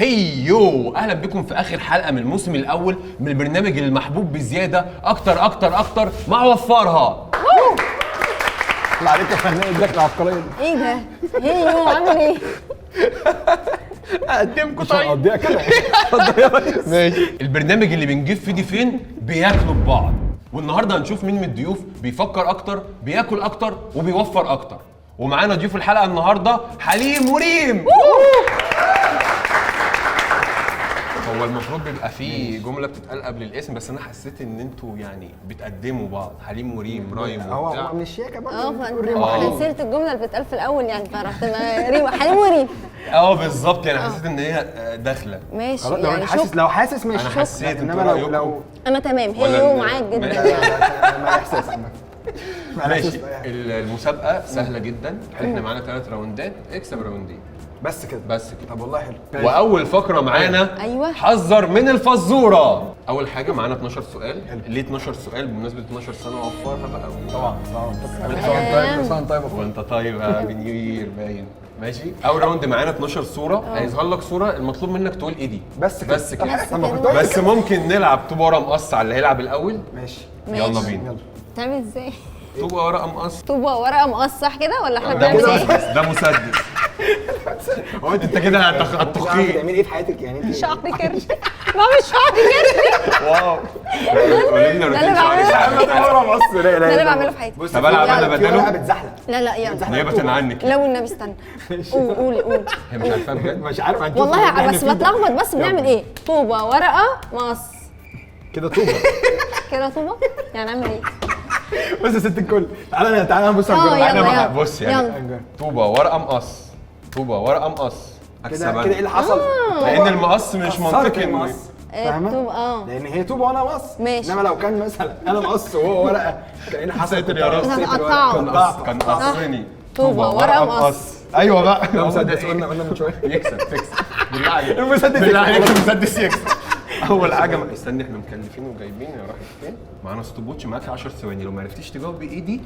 هيو اهلا بكم في اخر حلقه من الموسم الاول من البرنامج المحبوب بزياده اكتر اكتر اكتر مع وفرها. الله عليك يا فنان، الدخله العبقريه دي. ايه ده؟ هيو عامل ايه؟ اقدمكم مش هنقضيها كده. اتفضل يا ريس. ماشي. البرنامج اللي بنجيب فيه ضيفين بياكلوا ببعض، والنهارده هنشوف مين من الضيوف بيفكر اكتر بياكل اكتر وبيوفر اكتر. ومعانا ضيوف الحلقه النهارده حليم وريم. هو المفروض بيبقى فيه جمله بتتقال قبل الاسم، بس انا حسيت ان انتوا يعني بتقدموا بعض. حليم وريم رايم وبتاع. هو من الشياكه بقى. انا نسيت الجمله اللي بتتقال في الاول يعني، فرحت ريم حليم وريم. بالظبط يعني حسيت ان هي داخله. ماشي خلاص، لو يعني انت حاسس ماشي. انا حسيت انما لو انا تمام. هيو معاك جدا. ما احساس ماشي. المسابقه سهله جدا، احنا معانا 3 راوندات، اكسب راوندين بس كده. كده. طب والله حلو. واول فقره معانا أيوة. حذر من الفزوره. اول حاجه معانا 12 سؤال. ليه 12 سؤال؟ بمناسبه 12 سنه وفرها بقى. طبعا طيب وانت طيب يا بنيو يير باين. ماشي. اول راوند معانا 12 صوره، هيظهر لك صوره المطلوب منك تقول ايه دي. بس كده. بس كده. كده. بس ممكن نلعب طوبه ورقه مقص على اللي هيلعب الاول. ماشي. يلا بينا. يلا. تعمل ازاي؟ طوبه ورقه مقص. طوبه ورقه مقص صح كده ولا احنا ده بنعمل ايه؟ مسدس، ده مسدس. هو انت كده هتخيل. بتعملي ايه في حياتك يعني؟ انت شعري كرش. بعمل شعري كرش. واو. قولي لنا روتين بعمله. شعرك. ده اللي بعمله في حياتي. طب العب انا بداله. بتزحلق. لا يلا. نيابه عنك. لا والنبي استنى. قول. هي مش عارفه بجد. مش عارف هنشوف. والله بس بتلخبط. بس بنعمل ايه؟ طوبه ورقه مقص. كده طوبه. كده طوبه يعني نعمل ايه؟ بس يا ست الكل، تعالى نبص على يلا. الجرعه. انا بقى يلا. بص يعني يلا. طوبه ورقه مقص، طوبه ورقه مقص. كده ايه اللي حصل؟ لان المقص مش منطقي انه المقص. فاهمة؟ طوبه لان هي طوبه وانا مقص. ماشي. انما لو كان مثلا انا مقص وهو ورقه كان ايه اللي حصل؟ ساتر يا رب. هتقطعه. كان قصني. طوبة ورقة مقص. ايوه بقى. المسدس قلنا من شويه. يكسب تكسب. بالله عليك. المسدس بالله يكسب. عليك المسدس يكسب. اول حاجه استني، احنا مكلفين وجايبين يا راحت فين؟ معانا ستوب معاك 10 ثواني، لو ما عرفتيش تجاوب بايدي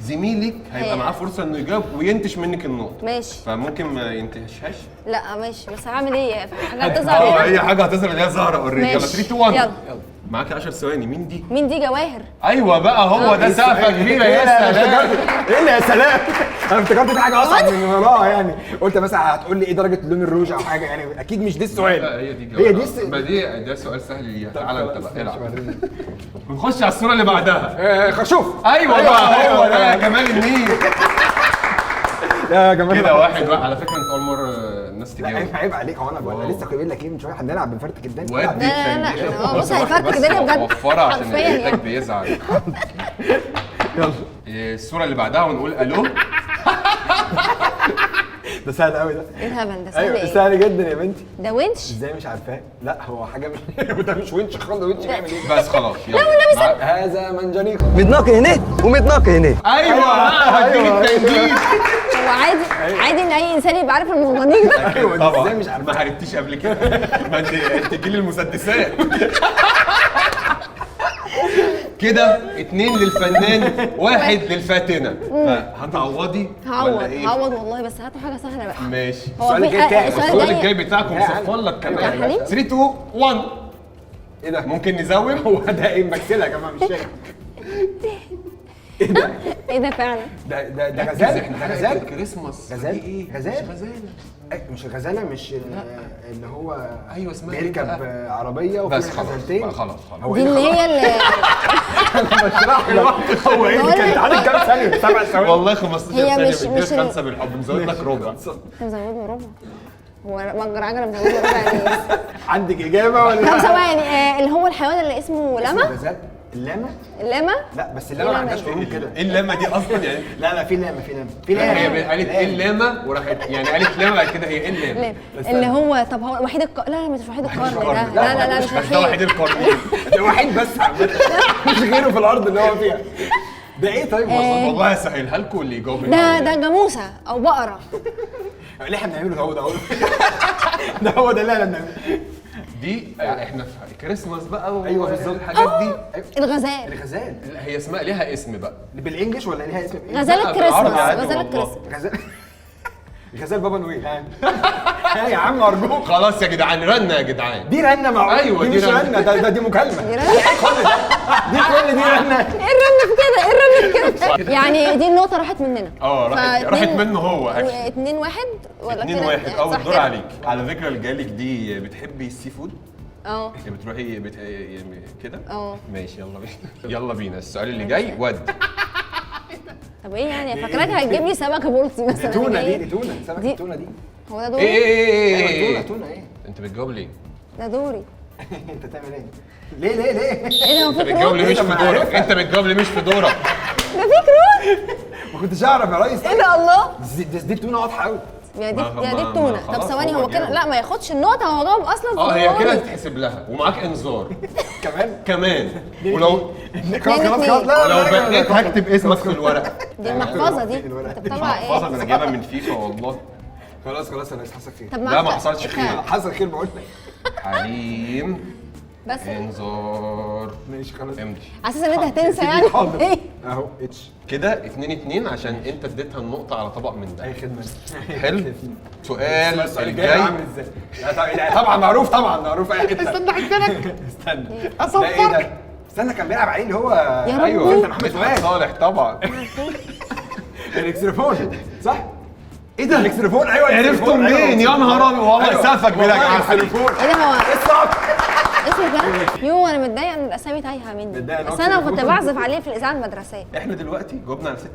زميلك هيبقى معاه فرصه انه يجاوب وينتش منك النقطه. ماشي. فممكن ما ينتهشهاش. لا ماشي، بس هعمل ايه؟ حاجه هتظهر هنا. هي حاجه هتظهر اللي هي زهره اوريدي. يلا ماشي. 3 2 1. يلا. معاك 10 ثواني. مين دي؟ مين دي؟ جواهر. ايوه بقى هو ده سقفه كبيره يا سلام. ايه اللي يا سلام؟ انا افتكرت في حاجه اصعب من وراها يعني. قلت مثلا هتقول لي ايه درجه لون الروج او حاجه يعني، اكيد مش دي السؤال. لا هي دي هي دي ما دي ده سؤال سهل ليها. تعالى انت بقى العب. ونخش على الصوره اللي بعدها. خرشوف. ايوه بقى هو ده يا جمال النيل. يا جماعه كده واحد بقى. على فكره انت اول مره الناس تجاوب. عيب عليك. هو انا لسه قايل لك ايه من شويه؟ هنلعب بنفرتك الدنيا. ودي لا. بص هيفرتك الدنيا بجد. وفرها عشان حرفياً يعني. الانتاج بيزعل. يلا. الصوره اللي بعدها ونقول الو. ده سهل قوي ده. ايه الهبل ده؟ سهل ايوه ايه؟ سهل جدا يا بنتي. ده ونش؟ ازاي مش عارفاه؟ لا هو حاجه مش ده مش ونش خالص. ونش بيعمل ايه؟ بس خلاص يلا. هذا منجنيق. متناقي هنا ومتناقي هنا. ايوه هديك التنجيد. هو عادي ان اي انسان يبقى عارف المغنيق ده. ايوه دي طبعا ازاي مش عارفه؟ ما حاربتيش قبل كده. ما انت جيل المسدسات. كده 2 للفنان 1 للفاتنه. فهتعوضي ولا ايه؟ هعوض والله، بس هاتوا حاجه سهله بقى. ماشي. السؤال الجاي بتاعي. السؤال الجاي بتاعكم مصفر لك كمان. 3 2 1. ايه ده؟ ممكن نزوم؟ هو ده ايه مكسله يا جماعه؟ مش شايف. ايه ده فعلا؟ ده غزال. احنا غزال. الكريسماس. غزال. ايه؟ غزال. مش غزاله. مش الغزاله، مش اللي هو ايوه اسمها ايه بيركب بقى؟ عربيه وفي بس خلاص غزالتين. بقى خلاص. هو دي ايه اللي هي اللي بشرح لك هو ايه اللي كانت عندك كام ثانيه؟ 7 ثواني. والله 15 هي ثانيه مش- بديك مش 5 بالحب مزود لك ربع. مزودني ربع. هو مجرى عجله مزودني ربع يعني. عندك اجابه ولا؟ طب ثواني. اللي هو الحيوان اللي اسمه لاما. غزال. اللاما؟ اللاما. لا بس اللاما ما عندهاش قرون كده. ايه اللامه دي اصلا يعني؟ لا في لاما هي قالت ايه اللامه وراحت يعني قالت لامه بعد كده هي ايه اللامه؟ لام. اللي هو طب هو وحيد لا مش وحيد القرن ده. لا مش بس ده وحيد وحيد. القرنين. ده وحيد بس عامة. مش غيره في الارض اللي هو فيها. ده ايه طيب؟ والله هسهلها لكم اللي يجاوب. ده جاموسه او بقره. اللي احنا بنعمله ده هو ده اللي احنا بنعمله. دي احنا في كريسماس بقى ايوه بالظبط. الحاجات دي. الغزال. الغزال لا، هي اسمها ليها اسم بقى. بالانجلش ولا ليها اسم ايه؟ غزال لا، بالعربي الكريسماس. عادي غزال والله. الكريسماس. غزال. غزال بابا نويل ها يا عم ارجوك. خلاص يا جدعان، رنه يا جدعان. دي رنه معقول؟ أيوة، دي دي مش رنة. رنه، دي مكالمه. دي رنة. كل دي رنه. ايه الرن في كده؟ ايه الرن في كده؟ يعني دي النقطة راحت مننا. راحت منه هو. 2-1 ولا 2-1. صح الدور كده؟ عليك. على فكره اللي جالك دي بتحبي السي فود؟ اه بتروحي كده؟ اه. ماشي يلا بينا. يلا بينا السؤال اللي جاي ود. طب ايه يعني؟ فاكراك هتجيب لي سمكة بولتي مثلا. دي تونه، إيه؟ دي تونه، سمكه دي- التونه دي. هو ده ايه دوري؟ ايوه تونه ايه؟ انت بتجاوب ليه؟ ده دوري. انت تعمل ايه؟ ليه؟ ايه ده؟ هو انت في بتجاوب ليه كروت؟ مش في دورك؟ انت بتجاوب ليه مش في دورك؟ ده في كروت؟ ما كنتش اعرف يا ريس. ايه ده الله؟ دي تونه واضحه قوي. يا دي ما- يا دي ما- التونة. ما طب خلاص ثواني، هو هو كده جاوب. لا ما ياخدش النقطة، هو جاوب اصلا في هي كده دوري. تتحسب لها ومعاك انذار كمان ولو خلاص اتنين. لا لو لا، لا، بقيت هكتب اسمك في الورق. دي المحفظة دي. الورق. انت بتطلع محفظة ايه؟ ده انا جايبها من فيفا والله. خلاص انا حصل خير. طب لا ما حصلش خير. حصل خير بقول لك. حليم بس انذار. ماشي خلاص. امضي على اساس ان انت هتنسى يعني. حاضر. ايه؟ اهو اتش. كده 2-2 عشان انت اديتها النقطة على طبق من اي ده. خدمه. حلو. سؤال السؤال الجاي الجاي. عامل ازاي؟ لا طبعا معروف، طبعا معروف اي حته. استنى احكي استنى ده ايه ده؟ استنى كان بيلعب عليه اللي هو يا رب. ايوه انت محمد مدحت فؤاد. صالح طبعا. الاكسليفون صح؟ ايه ده؟ الاكسليفون ايوه عرفته الإكسليفون، منين؟ أيوة. يا نهار ابيض والله أيوة. سافك بلاك والله عسل. الإكسليفون. ايه ده؟ هو اصعب. اسمه كده؟ يو انا متضايقه ان الاسامي تايهه مني. متضايقة إن هو بس انا كده. كنت بعزف عليه في الاذاعه المدرسيه. احنا دلوقتي جاوبنا على 6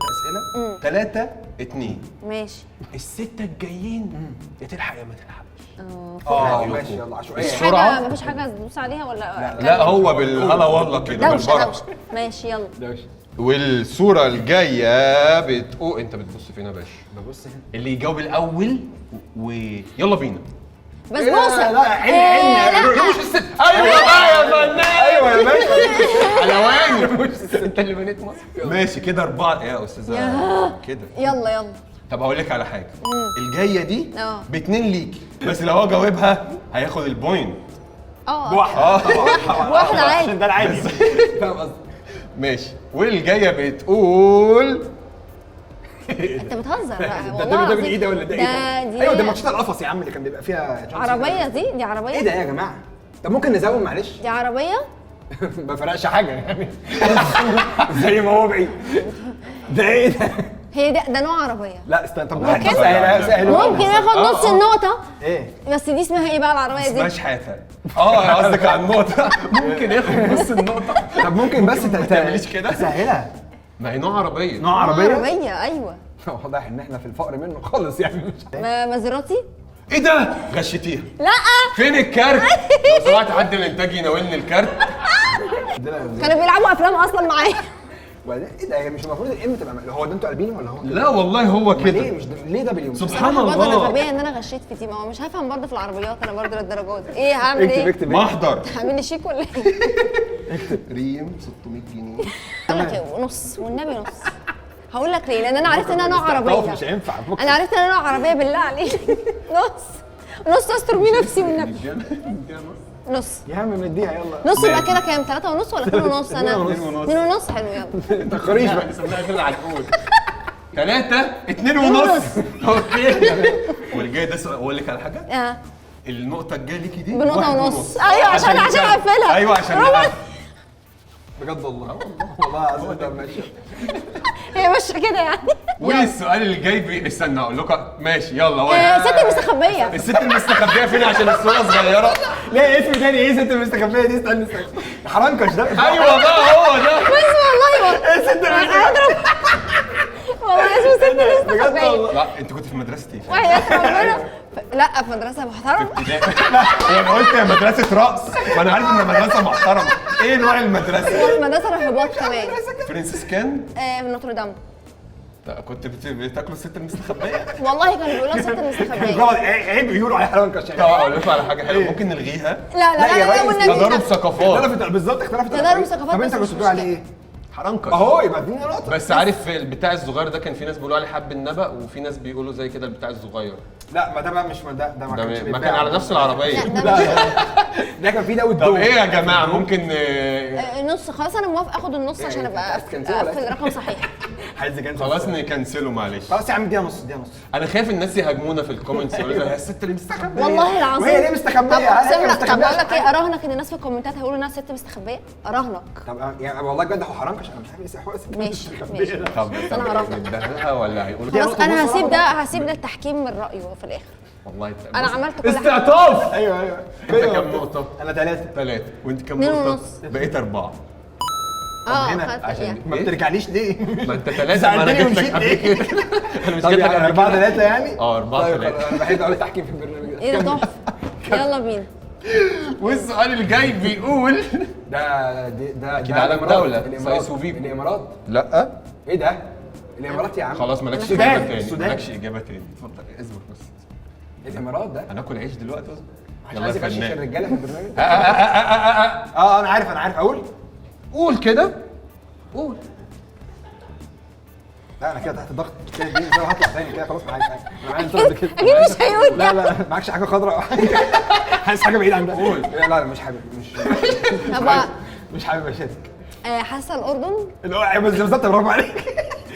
اسئله 3-2. ماشي. الستة الجايين يا تلحق يا ما تلحقش. ماشي يلا عشوائيه. مفيش بسرعة. حاجه مفيش حاجه تدوس عليها ولا؟ لا هو بالهلا والله كده دوشه بالبركه. دوشه. ماشي يلا. والصورة الجاية بتقول انت بتبص فين يا باشا؟ ببص هنا. اللي يجاوب الأول ويلا بينا. بسبوسه. لا عين إيه، عين لا. مش الست. ايوه بقى يا فنان. ايوه يا باشا. حلواني. انت اللي بنيت مصر. ماشي كده 4 يا استاذة كده. يلا يلا. طب هقول لك على حاجة. الجاية دي اه. ب2 ليكي، بس لو هو جاوبها هياخد البوينت. اه واحده عادي. عشان ده العادي. فاهم قصدي؟ ماشي. والجاية بتقول انت بتهزر بقى ده والله ده العظيم. ايه ده ولا ده ايه دي ايوه ده ماتشات القفص يا عم اللي كان بيبقى فيها جونسون. عربيه دي عربيه. ايه ده يا جماعه؟ طب ممكن نزود معلش؟ دي عربيه. ما فرقش حاجه يعني. زي ما هو بعيد. ده ايه ده؟ هي ده نوع عربيه. لا استنى طب ممكن؟ سهل ممكن ياخد نص النقطه. ايه؟ بس دي اسمها ايه بقى العربيه دي؟ اسمها شحاتة. قصدك على النقطة. ممكن ياخد نص النقطة. طب ممكن بس ما تعمليش كده. سهلها. ما هي نوع عربية. نوع عربيه؟ عربيه ايوه. واضح ان احنا في الفقر منه خالص يعني. مازيراتي. ايه ده؟ غشيتيها. لا فين الكارت؟ لو سمحت حد من الانتاج يناولني الكارت. كانوا بيلعبوا افلام اصلا معايا. وبعدين ايه ده؟ مش المفروض الام تبقى هو ده انتوا قلبينه ولا هو؟ لا والله هو ليه كده. مش ليه ده باليوم؟ سبحان برضه انا الله. غبيه ان انا غشيت في دي، ما هو مش هفهم برضه في العربيات انا برضه للدرجات دي. ايه هعمل اكتب ايه؟ اكتب محضر. هعمل لي شيك ولا ايه؟ ريم 600 جنيه. اقول لك ايه نص والنبي نص. هقول لك ليه؟ لان انا عرفت ان انا نوع عربيه. مش هينفع. انا عرفت ان انا نوع عربيه بالله عليك. نص استر بيه نفسي والنبي. نص يا عم مديها يلا. نص يبقى كده كام؟ 3 ونص ولا 2 ونص؟ انا 2 ونص. 2 ونص حلو يلا. انت خريج بقى. سميها كده على الحوت. 2 ونص. اوكي. والجاي ده سؤال اقول لك على حاجه. اه النقطة الجاية ليكي دي بنقطة 1 ونص. أيوة، عشان أقفلها. ايوه عشان برافو. نقفل. بجد والله والله العظيم ده ماشي. هي ماشيه كده يعني. والسؤال اللي جاي استنى اقول لكم ماشي يلا واحد. ست المستخبيه. الست المستخبية فين عشان الصورة صغيرة؟ لا اسم تاني ايه ست المستخبيه دي؟ استنى حرنكش ده. ايوه بقى هو ده. بس والله ايه ست المستخبيه؟ والله اسمه ست بجد المستخبيه. والله. لا انت كنت في مدرسة ايه؟ وحياة ربنا. لا في مدرسه محترمه. هو انا قلت يا مدرسة رقص، ما انا عارف انها مدرسة محترمة. ايه نوع المدرسة؟ مدرسه راهبات كمان. فرانسيسكان؟ في نوتردام. لا كنت بتاكلوا الست المستخبية؟ والله كانوا بيقولوا ست المستخبيه. غلط عيب يقولوا على حرنكش طب يعني. اقول لكم على حاجة حلوة ممكن نلغيها. لا لا لا يا لا لا ريس، والنبي تضارب لا. ثقافات. اختلفت بالظبط اختلفت. تضارب ثقافات طب انت بس كنت مش بتقول عليه مشكلة. ايه؟ حرنكش. اهو يبقى اديني نقطه. بس عارف البتاع الصغير ده كان في ناس بيقولوا عليه حب النبأ وفي ناس بيقولوا زي كده البتاع الصغير. لا ما ده بقى مش ده ما كانش ما بيتباع. كان على نفس العربية. لا ده مش ده كان فيه ده طب والدو. ايه يا جماعة ممكن نص. خلاص انا موافق اخد النص عشان ابقى عايز تكنسل ولا اقفل رقم صحيح. عايز كان خلاص نكنسله معلش. خلاص يا عم دي نص دي نص. انا خايف الناس يهاجمونا في الكومنتس يقولوا لنا يا الست اللي مستخبيه. والله العظيم. وهي ليه مستخبيه؟ طب هي طب اقول لك ايه، اراهنك ان الناس في الكومنتات هيقولوا انها ست مستخبيه، اراهنك. طب يعني والله بجد هو حرام عشان انا مش عارف ايه سحوة ماشي ماشي. طب انا هراهنك. ندهها ولا هيقولوا خلاص انا هسيب ده التحكيم من رايه في الاخر. والله انا عملت كل حاجه. استعطاف. ايوه انت كام نقطة؟ انا 3 3 وانت كام 2 نقطة؟ ونص. بقيت 4. هنا خدت عشان يعني. ما بترجعليش ليه؟ ما انت 3 ما انا جبت لك قبل كده. انا مش طب جبت لك يعني قبل 4 كده. 3 يعني؟ 4 طيب 3. انا بحب قوي التحكيم في البرنامج ده. ايه ده تحفه. يلا بينا. والسؤال الجاي بيقول ده أكيد علم دولة. الامارات. سايس وفيجو. الامارات. لا ايه ده؟ الامارات يا عم. خلاص مالكش السودان. اجابه تاني. السودان. مالكش اجابه تاني. اتفضل اصبر بس. الامارات ده هناكل عيش دلوقتي اصبر. عشان يلا عايز يا يغشش فنان. الرجاله في البرنامج. اه انا عارف اقول. قول كده. قول. لا انا كده تحت ضغط كده دي زي هطلع تاني كده خلاص معايا انا عايز طرد كده. اكيد مش هيقول لا ده. لا معكش حاجه خضراء او حاجه عايز حاجه بعيد عن ده. قول. لا لا مش حابب طب مش حابب اشارك. حاسه الاردن. بالظبط برافو عليك.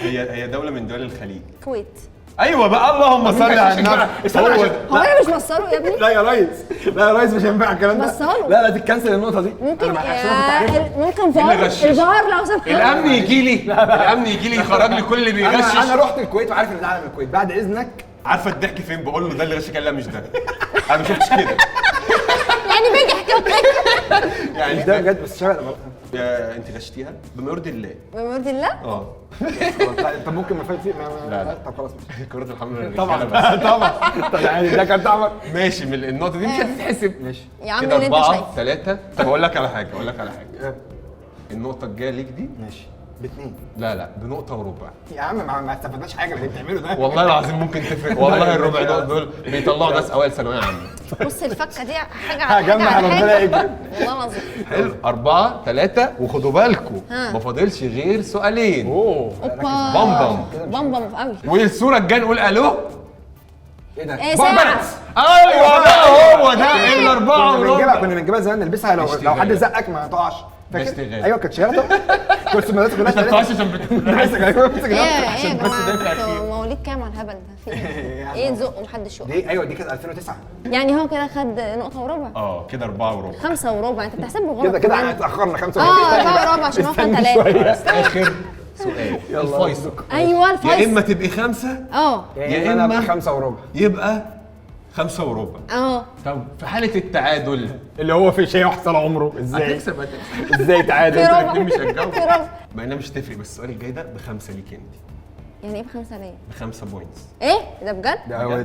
هي دوله من دول الخليج. الكويت. ايوه بقى اللهم صل على النبي. هو هو انا مش مصره يا ابني. لا يا ريس لا يا ريس مش هينفع الكلام ده. بصاله. لا تتكنسل النقطه دي. ممكن أنا هحسبها في التعريف. ممكن اللي فار غشش. الفار لو سمحت. الامن يجي لي الامن يجي لي يخرج لي كل اللي انا بيغشش. رحت الكويت وعارف ان ده علم الكويت بعد اذنك. عارفه الضحك فين؟ بقول له ده اللي غشك. قال لا مش ده. انا ما شفتش كده. يعني بيجح كده. يعني ده بجد بس شبه الامارات. انت غشتيها بما يرضي الله. بمرضي الله. اه طب ممكن ما فات فيه لا. طب خلاص كرة الحمراء للرجالة طبعا بس. طبعا طب يعني ده كان طعمك. ماشي من النقطة دي مش هتتحسب. ماشي يا عم كده اللي انت 4 شايفه. 3. طب اقول لك على حاجة النقطة الجاية ليك دي ماشي باتنين. لا بنقطة وربع. يا عم ما استفدناش حاجه من اللي بتعمله ده. والله العظيم ممكن تفرق. والله الربع دول بيطلعوا ناس اوائل ثانوية عامة. بص الفكه دي حاجه هجمع على ربنا حاجه. يكرم. والله العظيم. حلو 4 3 وخدوا بالكم ها. ما فاضلش غير سؤالين. اوه اوبا بام بام قوي. والصورة الجاية نقول الو. ايه ده؟ ساعه. ايوه ده هو ده الاربعة وربع. كنا بنجيبها زمان نلبسها لو اشتغال. حد زقك ما تقعش. اشتغال. ايوه كانت شغاله طبعا. كنت المدرسه كلها انت بتقعش عشان بتقول ايه يا عشان بس جماعه دافع فيه. انتوا مواليد كام على الهبل ده؟ في ايه؟ ايه تزقوا محدش يقع. دي ايوه دي كانت 2009 يعني هو كده خد نقطه وربع. كده 4 وربع. 5 وربع. انت بتحسبه غلط كده كمان. اتاخرنا 5 4 وربع عشان هو كان 3. اخر سؤال الفيصل. ايوه يا الفيصل. اما تبقي 5 يا اما 5 وربع يبقى 5 وربع. طب في حالة التعادل اللي هو في شيء يحصل عمره ازاي؟ هتكسب ازاي تعادل؟ في ربع. الاتنين مش هتجاوب. في ربع. مع انها مش تفرق بس السؤال الجاي ده ب5 ليك انت. يعني ايه ب5 ليه؟ ب5 بوينتس. ايه ده بجد؟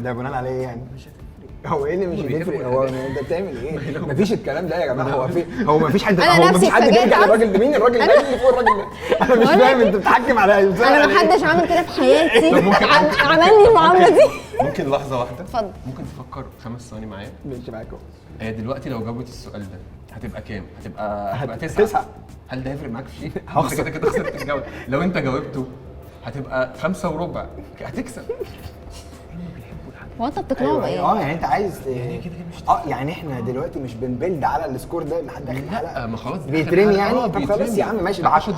ده بناء على ايه يعني؟ هو ايه اللي مش بيفرق؟ هو انت بتعمل ايه؟ مفيش الكلام ده يا جماعه. هو مفيش حد أنا هو نفسي مفيش حد اتفاجئت بيرجع أصلاً. للراجل ده. مين الراجل ده اللي فوق الراجل ده؟ انا مش بقول فاهم لك انت بتحكم على انا محدش عمل كده في حياتي. طب ممكن- عمل لي المعامله دي. ممكن لحظة واحدة؟ اتفضل. ممكن تفكر 5 ثواني معايا؟ ماشي معاكم. هي دلوقتي لو جاوبت السؤال ده هتبقى كام؟ هتبقى 9. 9. هل ده هيفرق معاك في شيء؟ انت هخسر. كده كده خسرت الجولة. لو انت جاوبته هتبقى 5 وربع. هتكسب. هو انت بتقنعه بايه؟ يعني انت عايز يعني احنا دلوقتي مش بنبلد على السكور ده لحد اخر الحلقه. لا ما خلاص بيترمي يعني. طب خلاص يا عم ماشي ب 10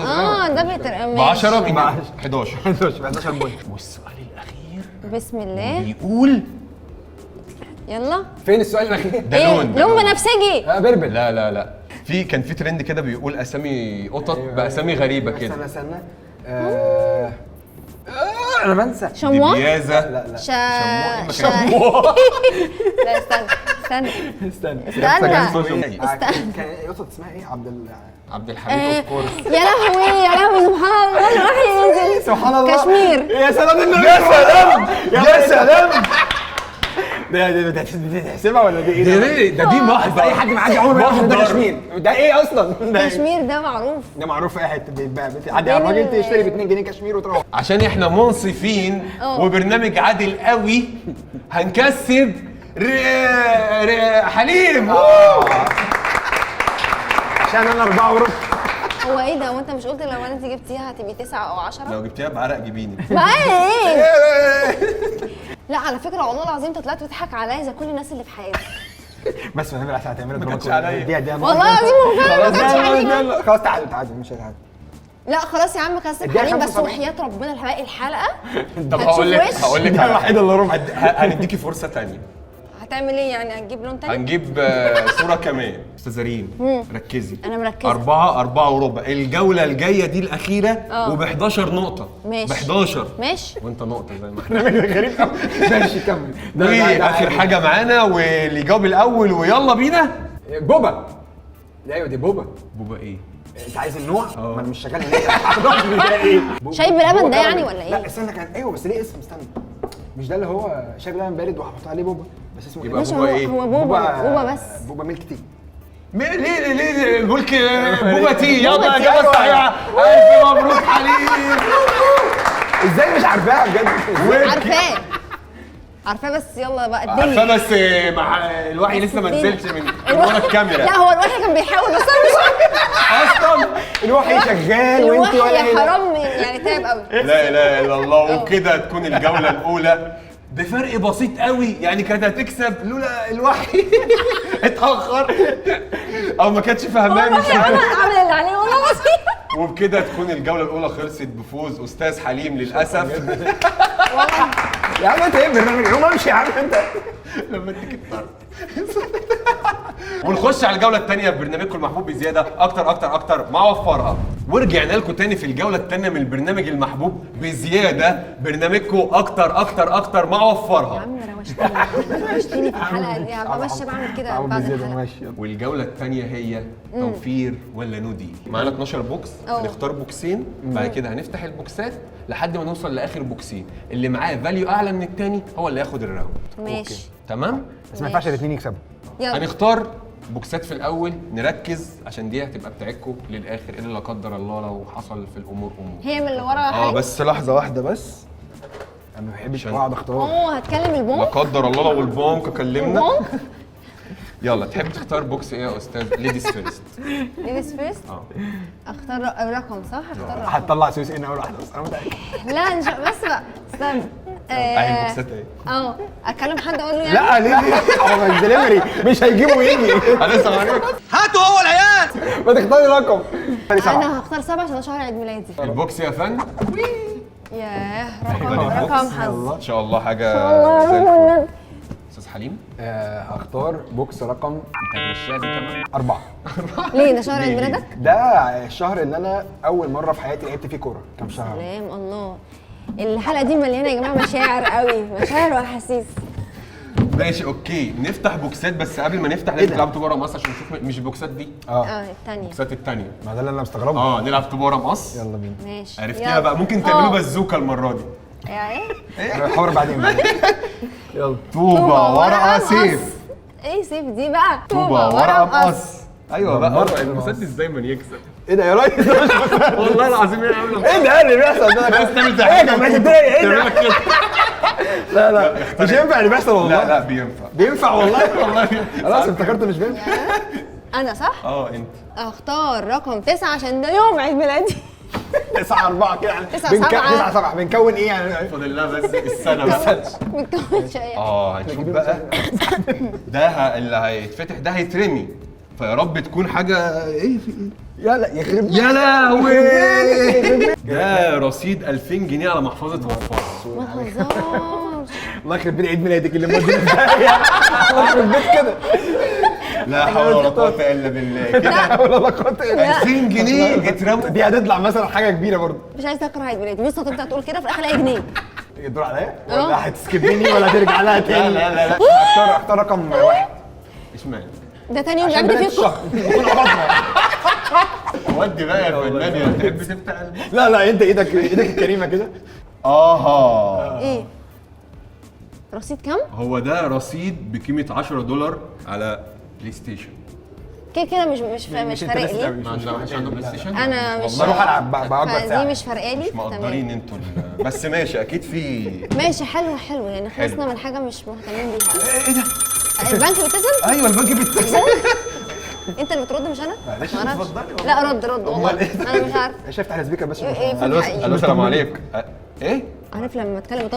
ده بيتر ب 10 ماشي. ب 11. 11 بوينت. والسؤال الاخير بسم الله. بيقول يلا. فين السؤال الاخير؟ ده ايه لون لون بنفسجي. بربل. لا كان في ترند كده بيقول اسامي قطط باسامي غريبه كده. استنى انا بنسى. شمواه. دبيازه. لا شمواه. لا استنى استنى استنى. كان قطط اسمها ايه؟ عبد الحميد اوف كورس. يا لهوي سبحان الله الواحد ينزل. سبحان الله. كشمير. يا سلام يا سلام. ده تحسبها ولا دي ايه؟ دي محضر. اي حد معدي عمره ما يعرف إن ده كشمير. ده ايه اصلا؟ كشمير ده معروف. ده معروف في اي حته بيتباع. بتعدي على الراجل تشتري ب 2 جنيه كشمير وتروح. عشان احنا منصفين وبرنامج عادل قوي هنكسب حليم. عشان انا 4 وربع. هو ايه ده؟ وانت مش قلت لو انت جبتيها هتبقي 9 او 10؟ لو جبتيها بعرق جبيني. بقى ايه؟ لا على فكره والله العظيم انت طلعت بتضحك عليا زي كل الناس اللي في حياتي. بس ما نعمل عشان هتعملها ما كانتش عليا. دي والله العظيم ما كانتش عليا. خلاص تعالوا مش هتعادل. لا خلاص يا عم كسب اديها حليم بس 75. وحياة ربنا باقي الحلقه طب هتشوف هقول لك وش؟ هقول لك ده على الوحيد اللي ربع هنديكي فرصه تانية. هتعمل ايه يعني؟ هتجيب لون تاني؟ هنجيب صوره كمان. استاذه ريم ركزي. أنا مركزة. 4 وربع الجوله الجايه دي الاخيره وب 11 نقطه. ماشي. ب 11 ماشي. وانت نقطه زي ما احنا. غريب قوي. ماشي كمل. واخر حاجه معانا واللي جاوب الاول ويلا بينا. بوبا. ايوه دي بوبا. بوبا ايه؟ انت عايز النوع؟ ما انا مش شغال هناك. ايه؟ شاي بلبن بوبا ده يعني كراميل. ولا ايه؟ لا استنى كان ايوه بس ليه اسم استنى. مش ده اللي هو شاي بلبن بارد وهحط عليه بوبا بس اسمه يبقى ايه؟ ماشي بوبا هو إيه؟ هو بوبا بس. بوبا ميلك تي. ليه الملك بوبا تي. يلا بوبا يا تي. جماعه صحيحه. الف مبروك حليم. ازاي مش عارفاها بجد؟ عارفاه بس يلا بقى عارفاه الدنيا. بس مع الوحي لسه ما نزلش من ورا الكاميرا لا هو الوحي كان بيحاول بس انا مش اصلا. الوحي شغال وانت الوحي ولا يا حرام يعني تعب قوي. لا اله الا الله. وبكده تكون الجوله الاولى بفرق بسيط قوي. يعني كانت هتكسب لولا الوحي اتاخر او ما كانتش فاهماه مش الوحي عارف. عمل اللي عليه والله بسيط. وبكده تكون الجوله الاولى خلصت بفوز استاذ حليم للاسف. يا عم انت ايه برنامج قوم امشي يا عم انت. لما اديك الطرد. ونخش على الجوله الثانيه ببرنامجكم المحبوب بزياده اكتر اكتر اكتر مع وفرها. ورجعنا لكم تاني في الجوله الثانيه من البرنامج المحبوب بزياده برنامجكم اكتر اكتر اكتر مع يا وفرها. عم روشتني في الحلقه دي هبقى ماشيه بعمل كده بعد الحلقه. ماشي يلا. والجوله الثانيه هي توفير ولا نودي. معانا 12 بوكس هنختار بوكسين بعد كده هنفتح البوكسات لحد ما نوصل لاخر بوكسين. اللي معاه فاليو اعلى من الثاني هو اللي ياخد الراوند. ماشي تمام. بس ما ينفعش الاثنين يكسبوا. يلا هنختار بوكسات في الاول نركز عشان دي هتبقى بتاعتكم للاخر الا لا قدر الله لو حصل في الامور امور. هي من اللي ورا حاجه. بس لحظه واحده بس. انا ما بحبش اقعد اختار. هتكلم لا البوم. قدر الله لو البنك كلمنا. البوم يلا تحب تختار بوكس ايه يا استاذ؟ ليديز فيرست. ليديز فيرست. اختار رقم صح؟ اختار رقم. هتطلع سويس ان اول واحده بس انا متاكد. لا ان شاء الله بس بقى استنى. اهي البوكسات اهي. اكلم حد اقول له يعني. لا ليه هو الدليفري مش هيجيبه ويجي. انا لسه هوريك. هاتوا هو العيال. ما تختاري رقم. انا هختار 7 عشان ده شهر عيد ميلادي. البوكس يا فندم. ياه رقم حظ. ان شاء الله حاجه زي الفل. استاذ حليم هختار بوكس رقم انت هتمشيها دي كمان. 4. ليه ده شهر عيد ميلادك؟ ده الشهر اللي انا اول مره في حياتي لعبت فيه كوره. كام شهر؟ سلام الله. الحلقه دي مليانه يا جماعه مشاعر قوي، مشاعر واحاسيس. ماشي اوكي نفتح بوكسات بس قبل ما نفتح لازم نلعب طوبه مقص عشان نشوف مش البوكسات دي. الثانيه. البوكسات الثانيه. ما ده اللي انا مستغربه. نلعب طوبه مقص. يلا بينا. ماشي عرفتيها بقى ممكن تعملوا بزوكه المره دي. يعني الحوار بعدين. يلا. طوبه ورقه سيف. ايه سيف دي بقى؟ طوبه ورقه مقص. ايوه بقى المسدس دايما يكسب. ايه ده يا راجل؟ والله العظيم ايه عامله ايه ده اللي بيحصل ده؟ تعمل ايه ده ما تتضايق ايه ده؟ كده. لا لا مش ينفع اللي بيحصل والله. لا بينفع. بينفع والله. والله خلاص افتكرت مش بينفع. انا صح؟ انت اختار رقم 9 عشان ده يوم عيد ميلادي. 9 4 كده يعني. 9 7. 9 7 بنكون ايه يعني؟ فاضل لها بس السنه بس. متكونش اي حاجه. هنشوف بقى. ده اللي هيتفتح ده هيترمي فيا رب تكون حاجه ايه في ايه. يلا يخرب يا لهوي. ده رصيد 2000 جنيه على محفظه وفار. ما تهزرش. الله يخرب بيت عيد ميلادك اللي مودينا في داهيه. الله يخرب بيت كده. لا حول ولا قوه الا بالله كده. لا حول ولا قوه الا 2000 جنيه اترموا. دي هتطلع مثلا حاجه كبيره برضه. مش عايزه اكره عيد ميلادي. بص هتبدا تقول كده في الاخر الاقي جنيه. الدور عليا ولا هتسكبني ولا هترجع لها تاني؟ لا. اختار رقم 1. اشمعنى؟ ده تاني يوم عشان لعبت بداية فيه الشهر نكون قبضنا. ودي بقى يا فنان يا تحب تفتح لا لا انت ايدك الكريمه كده. ايه؟ رصيد كام؟ هو ده رصيد بقيمه $10 على بلاي ستيشن. كده مش فارق لي. ما عندناش بلاي ستيشن. انا مش بروح العب بقعد فدي ساعه. مش فارقه لي. مقدرين انتوا بس ماشي اكيد في. ماشي حلو يعني خلصنا من حاجه مش مهتمين بيها. ايه ده؟ البنك بيتصل؟ ايوه البنك بيتصل. انت اللي بترد مش انا؟ معلش، معرفش. اتفضلي والله. لا رد والله. امال ايه؟ انا مش عارف. شفت على السبيكر بس. ايه في الو الحقيقة؟ السلام عليكم. ايه؟ عارف لما تكلم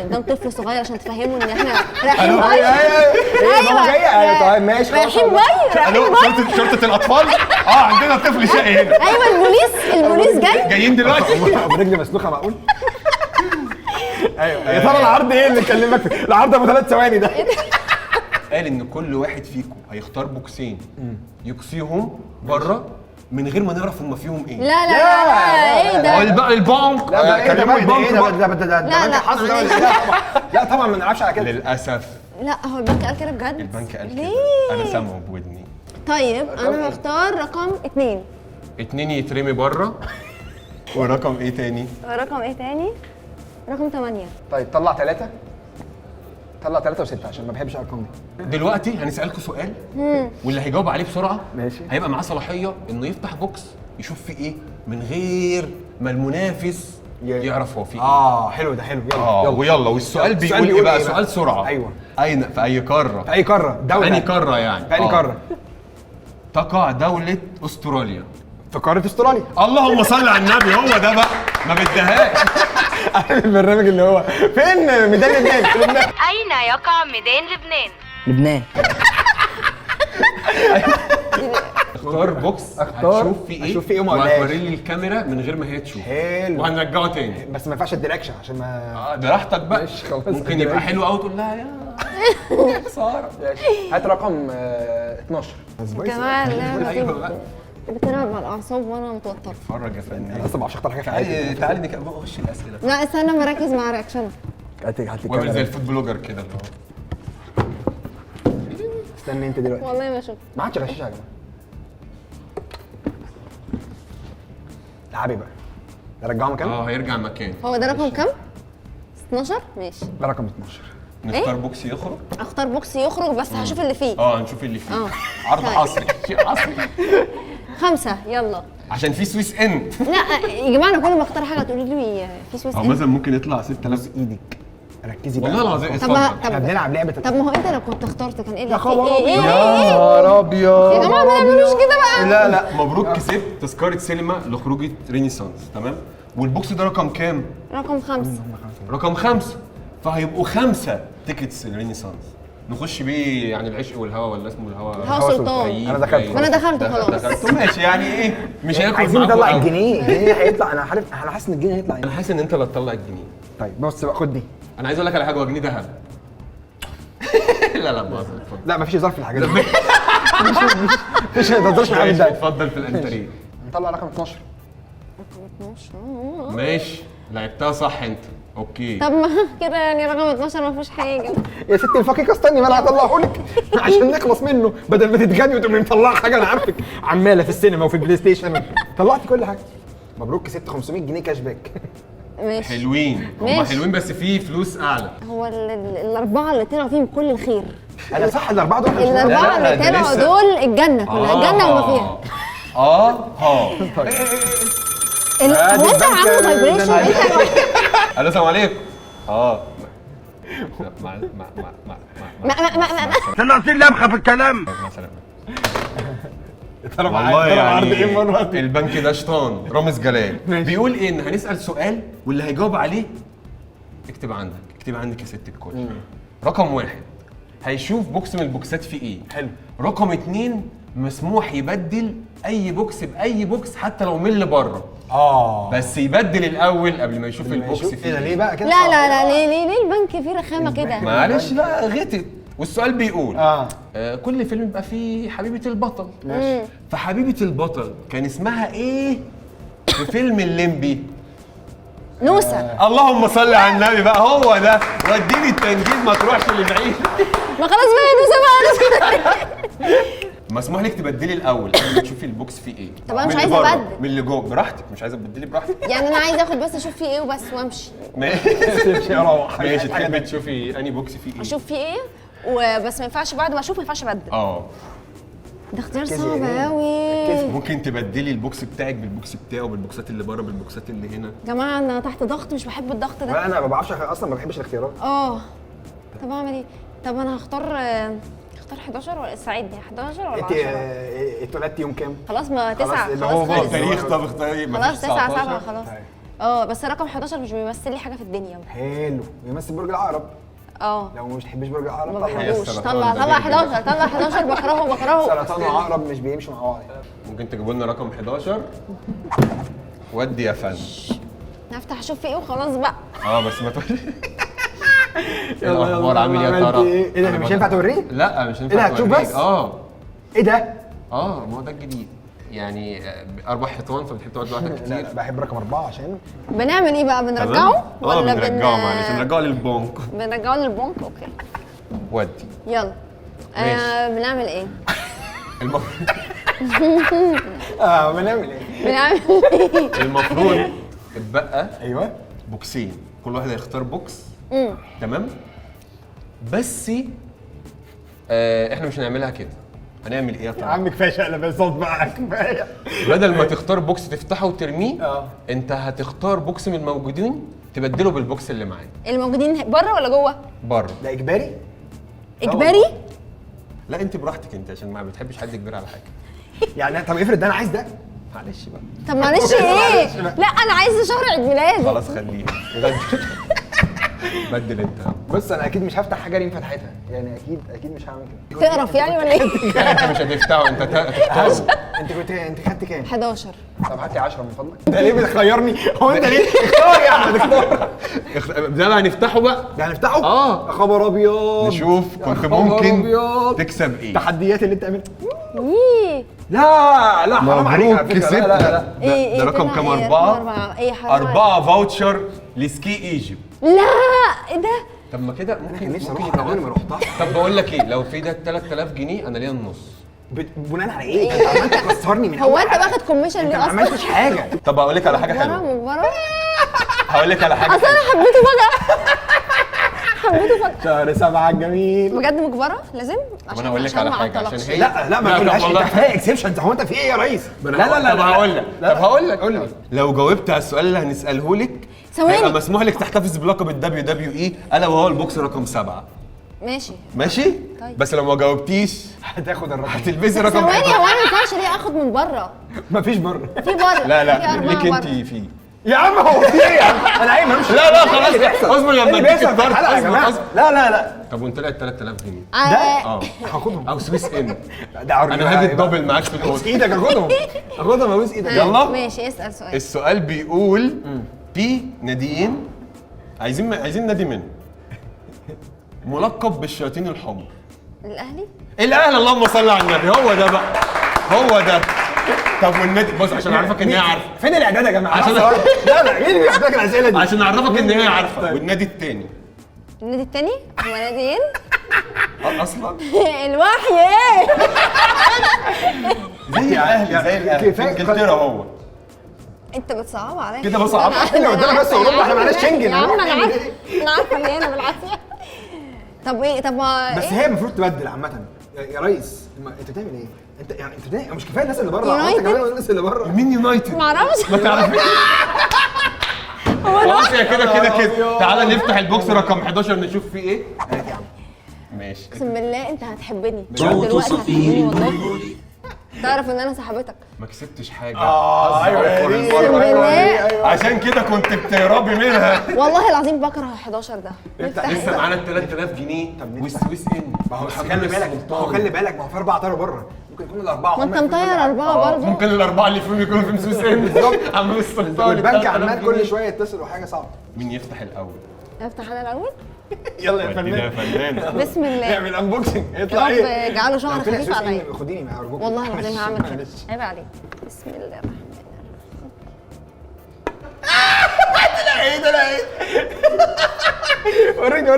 قدام طفل صغير عشان تفهمه ان احنا رايحين ايوه باي. ماما جايه. ايوه طيب ماشي خلاص. رايحين باي رايحين الو باي. شرطة الاطفال؟ عندنا طفل شقي هنا ايوه البوليس جاي. جايين دلوقتي. برجلي مسلوخه معقول؟ ايوه يا ترى العرض ايه اللي كلمك فيه؟ العرض ابو 3 ثواني ده. قال ان كل واحد فيكم هيختار بوكسين يكسيهم بره من غير ما نعرف هم فيهم ايه. لا ايه ده؟ البنك لا ده كلموا البنك بقى. لا حظ ده معلش. لا طبعا ما نلعبش على كده. للاسف لا هو البنك قال كده بجد؟ البنك قال كده، ليه؟ انا سامعه بودني. طيب انا هختار رقم 2. 2 يترمي بره. ورقم ايه تاني؟ رقم ايه تاني؟ رقم 8. طيب طلع 3. طلع 3 و6 عشان ما بحبش الارقام دي. دلوقتي هنسألكوا سؤال واللي هيجاوب عليه بسرعة ماشي. هيبقى معاه صلاحية انه يفتح بوكس يشوف فيه ايه من غير ما المنافس يعرف هو فيه ايه. حلو ده حلو. يلا ويلا والسؤال بيقول ايه بقى؟ سؤال سرعة. ايوه. اين في اي قارة؟ في اي قاره دوله. في اي قارة يعني؟ في اي قاره؟ تقع دولة استراليا. في قاره استراليا. اللهم صل على النبي، هو ده بقى ما بدهاش. عارف البرنامج اللي هو فين ميدان لبنان؟ في لبنان. أين يقع ميدان لبنان؟ لبنان. اختار بوكس اختار، هتشوف فيه ايه هشوف فيه ايه وما اقولهاش. وهتوري لي الكاميرا من غير ما هي تشوف. حلو. وهنرجعه تاني. بس ما ينفعش الديركشن عشان ما براحتك بقى. ماشي، خلاص. ممكن يبقى حلو قوي تقول لها يا خساره. هات رقم 12. يا جماعه اللعبه ايوه بقى. دي بتلعب على الاعصاب وانا متوتره. اتفرج يا فنان. انا اصلا ما بعرفش اختار حاجه في حياتي. تعالي نخش الاسئله. لا استنى مركز مع رياكشنك. هات لي وعمل زي كاميرا. الفود بلوجر كده اللي هو استنى انت دلوقتي. والله ما شفت. ما عادش غشاش يا جماعه. العبي بقى. نرجعه مكان؟ هيرجع مكان. هو ده رقم كام؟ 12 ماشي. ده رقم 12. نختار بوكس يخرج. اختار بوكس يخرج بس هشوف اللي فيه. هنشوف اللي فيه. اه. عرض طيب. حصري، شيء حصري 5 يلا. عشان في سويس ان. لا يا جماعه انا كل ما اختار حاجه تقولي لي في سويس او إيه؟ مثلا ممكن يطلع 6000 ايدك. ركزي بقى. والله العظيم. طب اتفضل. احنا بنلعب لعبه. طب ما هو انت لو كنت اخترت كان ايه اللي يا خبر فيه؟ ايه نهار ابيض. يا جماعه ما تعملوش كده بقى. لا مبروك كسبت تذكرة سينما لخروجة رينيسانس. تمام. والبوكس ده رقم كام؟ رقم 5. رقم 5. فهيبقوا 5 تيكتس الرينيسانس نخش بيه يعني العشق والهوى ولا اسمه الهوى؟ الهوى سلطان. أنا دخلت. ما أنا دخلت خلاص. دخلت ماشي يعني ايه مش هياكل عايزين معاكم نطلع قوي. الجنيه هيطلع. انا عارف انا حاسس ان الجنيه هيطلع. انا حاسس ان انت اللي هتطلع الجنيه. طيب بص بقى خد دي. انا عايز اقول لك على حاجه، هو جنيه ذهب. لا بهزر اتفضل. لا مفيش هزار في الحاجات دي. مفيش ما تهزرش معايا ماشي، ده. اتفضل في الانتريه. نطلع رقم 12. رقم 12. ماشي لعبتها صح انت. اوكي. طب ما كده يعني رقم 12 ما فيهوش حاجه. يا ستي الفقيقه استني ما انا هطلعه لك عشان نخلص منه بدل ما تتغني وتقومي مطلعه حاجه. انا عارفك عماله في السينما وفي البلاي ستيشن. طلعتي كل حاجه. مبروك كسبت 500 جنيه كاش باك. ماشي. حلوين هم ماشي. حلوين بس في فلوس اعلى. هو الاربعه اللي طلعوا فيهم كل الخير. انا صح الاربعه دول. الاربعه لا، اللي ده طلعوا لسه. دول الجنه كلها الجنه وما فيها. ها هو انت عامل فايبريشن انت. الو السلام عليكم. مع طلعتي لمخه في الكلام. والله عرض ايه يعني المره دي؟ البنك ده شيطان رامز جلال ماشي. بيقول ايه ان هنسال سؤال واللي هيجاوب عليه اكتب عندك يا ست الكل. رقم 1 هيشوف بوكس من البوكسات فيه ايه. حلو. رقم 2 مسموح يبدل اي بوكس باي بوكس حتى لو من اللي بره. بس يبدل الاول قبل ما يشوف البوكس ايه فيه ده ليه بقى كده؟ لا ليه البنك فيه رخامه كده؟ معلش لا غتت. والسؤال بيقول اه كل فيلم بيبقى فيه حبيبة البطل. ماشي. فحبيبة البطل كان اسمها ايه في فيلم الليمبي؟ نوسه. اللهم صل على النبي بقى هو ده. وديني التنجيد ما تروحش لبعيد. ما خلاص بقى نوسه بقى. مسموح لك تبدلي الاول قبل ما تشوفي البوكس فيه ايه. طب أنا مش من اللي عايزة بره، أبدل. من اللي جوه براحتك. مش عايزه تبدلي براحتك. يعني انا عايزه اخد بس اشوف فيه ايه وبس وامشي. ماشي اروح. ماشي تحبي تشوفي انهي بوكس فيه ايه؟ اشوف فيه ايه وبس ما ينفعش بعد ما اشوف ما ينفعش ابدل. ده اختيار صعب قوي. ممكن تبدلي البوكس بتاعك بالبوكس بتاعه بالبوكسات اللي بره بالبوكسات اللي هنا. يا جماعه انا تحت ضغط مش بحب الضغط ده. انا ما بعرفش اصلا ما بحبش الاختيارات. طب اعمل ايه؟ طب انا هختار 11 ولا ساعدني 11 ولا انت 10؟ اتولدتي يوم كام؟ خلاص ما خلاص 9 اللي خلاص هو خلص. تاريخ. طب اختاري خلاص 9 7 خلاص. بس رقم 11 مش بيمثل لي حاجه في الدنيا. حلو، بيمثل برج العقرب. لو مش تحبش برج العقرب ما بحبوش. السرطان طلع ده 11 طلع 11 بكرهه. سرطان وعقرب مش بيمشوا مع بعض. ممكن تجيبوا لنا رقم 11؟ ودي يا فندم. هفتح اشوف في ايه وخلاص بقى. بس ما تقولش. يلا الاخبار عامل ايه يا ترى؟ ايه ده مش هينفع توريه؟ لا مش ايه ده هينفع هتشوف توريك. بس؟ ايه ده؟ ما هو ده الجديد يعني. 4 حيطان فبتحب تقعد لوحدك لا كتير. بحب رقم 4 عشان بنعمل ايه بقى؟ بنرجعه ولا بنرجعه معلش، نرجعه للبنك. بنرجعه للبنك. اوكي ودي يلا. ماشي. بنعمل ايه؟ المفروض بنعمل ايه؟ بنعمل ايه؟ المفروض اتبقى ايوه بوكسين، كل واحد هيختار بوكس. تمام. بس احنا مش هنعملها كده. هنعمل ايه يا يا ترى؟ عم كفايه شقلب صوت بقى كفايه. بدل ما تختار بوكس تفتحه وترميه، اه. انت هتختار بوكس من الموجودين تبدله بالبوكس اللي معاك الموجودين بره ولا جوه؟ بره. ده اجباري؟ اجباري؟ لا انت براحتك انت، عشان ما بتحبش حد كبير على حاجه. يعني طب افرض ده انا عايز ده. معلش بقى. طب معلش ايه؟ لا انا عايزه شهر عيد ميلادي. خلاص خليه بدل انت. بص انا اكيد مش هفتح حاجه ريم فتحتها، يعني اكيد مش هعمل كده. تقرف يعني ولا ايه؟ انت مش هتفتحه، انت هتختاره. انت خدت كام؟ 11. طب هات لي 10 من فضلك. انت ليه بتخيرني؟ هو انت ليه؟ اختار يا احمد اختار. ده بقى هنفتحه بقى. ده هنفتحه؟ يا خبر ابيض. نشوف يا كنت خبر ممكن أبيض. تكسب ايه. التحديات اللي انت عملتها. ايه؟ لا حرام عليك على مبروك فكرة. كسبت. لا ايه ده رقم طلع كام؟ ايه؟ 4. ايه حرام 4 فاوتشر لسكي ايجيبت. لا ايه ده؟ طب ما كده ممكن نفسي ممكن اروح يبقى عمري ما رحتها. طب بقول لك ايه، لو في ده 3000 جنيه انا ليا النص. بناء على ايه؟ انت عمال تكسرني من هو أول انت حلقة. واخد كوميشن انت ليه ما اصلا؟ عملتش حاجه. طب هقول لك على حاجه حلوه. مجبره. هقول لك على حاجه اصل انا حلوه. حبيته فجاه. حبيته فجاه. شهر 7 الجميل. بجد مجبره لازم؟ طب انا اقول لك على ما حاجه عشان أعطلكش. هي لا ما تقولهاش انت كفايه اكسبشنز. هو انت في ايه يا ريس؟ طب هقول لك. طب هقول لك لو جاوبت على السؤال اللي هنساله لك ثواني. هيبقى مسموح لك تحتفظ بلقب الدبليو دبليو اي الا وهو البوكس رقم 7. ماشي. ماشي؟ طيب. بس لو ما جاوبتيش هتاخد الرقم. هتلبسي رقم ثواني، 11. هو انا ما ينفعش ليه اخد من بره؟ مفيش بره. في بره. لا في لا 4 ليك انت بره. فيه. يا عم هو في ايه يا عم؟ انا عايز امشي. لا خلاص اصبر لما اديك بيحصل في الطرد. الحلقه يا جماعه. اصبر. لا طب وانت طلعت 3000 جنيه آه، هاخدهم. او سويس ان. ده عرض. انا هاجي الدبل معاك في ابوس الاوضه. ايدك اخدهم ابوس ايدك. يلا. ماشي اسال سؤال. السؤال بيقول في ناديين عايزين نادي منه ملقب بالشياطين الحمر. الاهلي؟ الاهلي. اللهم صل على النبي. هو ده بقى، هو ده. طب والنادي، بص عشان اعرفك ان هي عارفه. فين الاعداد يا جماعه؟ عشان- لا مين اللي بيحط لك الاسئله دي؟ عشان اعرفك ان هي عارفه. والنادي التاني النادي التاني؟ هو ناديين؟ اصلا الوحي ايه؟ زي الاهلي زي الاهلي في انجلترا. هو انت بتصعب عليا كده بصعب. احنا قدامنا بس اوروبا، احنا معناش شنجن. يا عم هنروح انا نعمل عارفه. ايه؟ انا عارفه ان هي انا بالعافيه. طب ايه؟ طب ما بس ايه؟ هي المفروض تبدل عامه. يا ريس انت بتعمل ايه؟ انت يعني انت بتعمل مش كفايه الناس اللي بره. يونايتد؟ انت كمان الناس اللي بره. مين يونايتد؟ معرفش. ما تعرفيش. خلاص يا كده تعالى نفتح البوكس رقم 11 نشوف فيه ايه. ماشي. اقسم بالله انت هتحبني دلوقتي، هتحبني والله. تعرف ان انا صاحبتك. ما كسبتش حاجه. ايوه يا أوفر ريس. المرة. بالله. عشان كده كنت بتهربي منها. والله العظيم بكره 11 ده. لسه معانا ال 3000 جنيه والسويس ان. ما هو خلي بالك ما هو في 4 طاروا بره. ممكن يكونوا الاربعه ما هم انت مطير 4 برضه. ممكن الاربعه اللي فيهم يكونوا في سويس ان. بالظبط. عم السلطان. والبنك عمال كل شويه يتصل وحاجه صعبه. مين يفتح الاول؟ افتح انا الاول. يلا يا ودينا يا فنان. بسم الله. اعمل انبوكسنج يا يطلع رب ايه؟ اجعله شهر لو طلع خفيف سويس عليا. إن خديني معايا ارجوك. والله العظيم هعمل كده. معلش. عيب عليك. بسم الله الرحمن ايه ده؟ لا ايه؟ وريني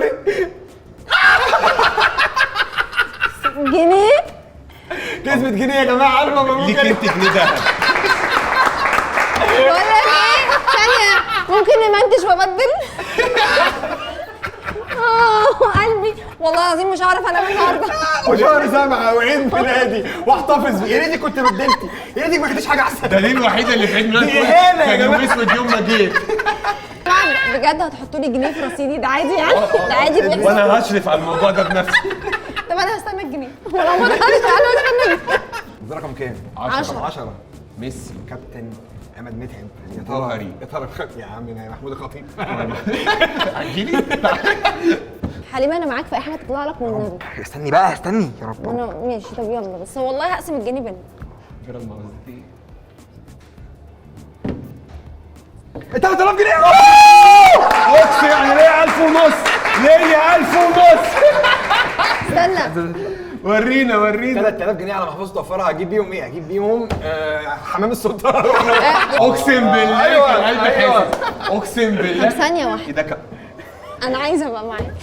جنيه. كسبت جنيه يا جماعه. الف مبروك. ليك انت جنيه دهب. بقول لك ايه؟ ثانية ممكن نمنتج وابدل؟ قلبي والله العظيم مش هعرف انام النهارده. وشهر 7 وعيد ميلادي واحتفظ بيه. يا ريتك كنت بدلتي، يا ريتك ما كنتش حاجه احسن. ده ليه الوحيده اللي في عيد ميلاد دي إهانة يا كان يوم جماعة. اسود يوم ما جيت. طبعاً بجد هتحطوا لي جنيه في رصيدي؟ ده عادي يعني؟ ده عادي بيحصل؟ وانا هشرف على الموضوع ده بنفسي. طب انا هستنى الجنيه. ولو ما دخلتش انا هستنى الجنيه. ده رقم كام؟ 10. 10. ميسي. كابتن عماد متعب. يا جوهري. يا ترى يا عم انا محمود الخطيب. هتجيلي؟ حليم انا معاك في اي حاجه تطلع لك من النار. استني بقى استني يا رب. انا ماشي طب يلا، بس والله هقسم الجنيه بينا. 3000 جنيه. اقسم يعني ليا 1000 ونص. ليا 1000 ونص. استنى ورينا 3000 جنيه على محفظه توفرها. هجيب بيهم ايه؟ هجيب بيهم حمام السلطان. اقسم بالله أيوة، كان قلبي أيوة. حاسس. اقسم بالله. طب ثانيه واحده، ايه ده انا عايزه ابقى معاك.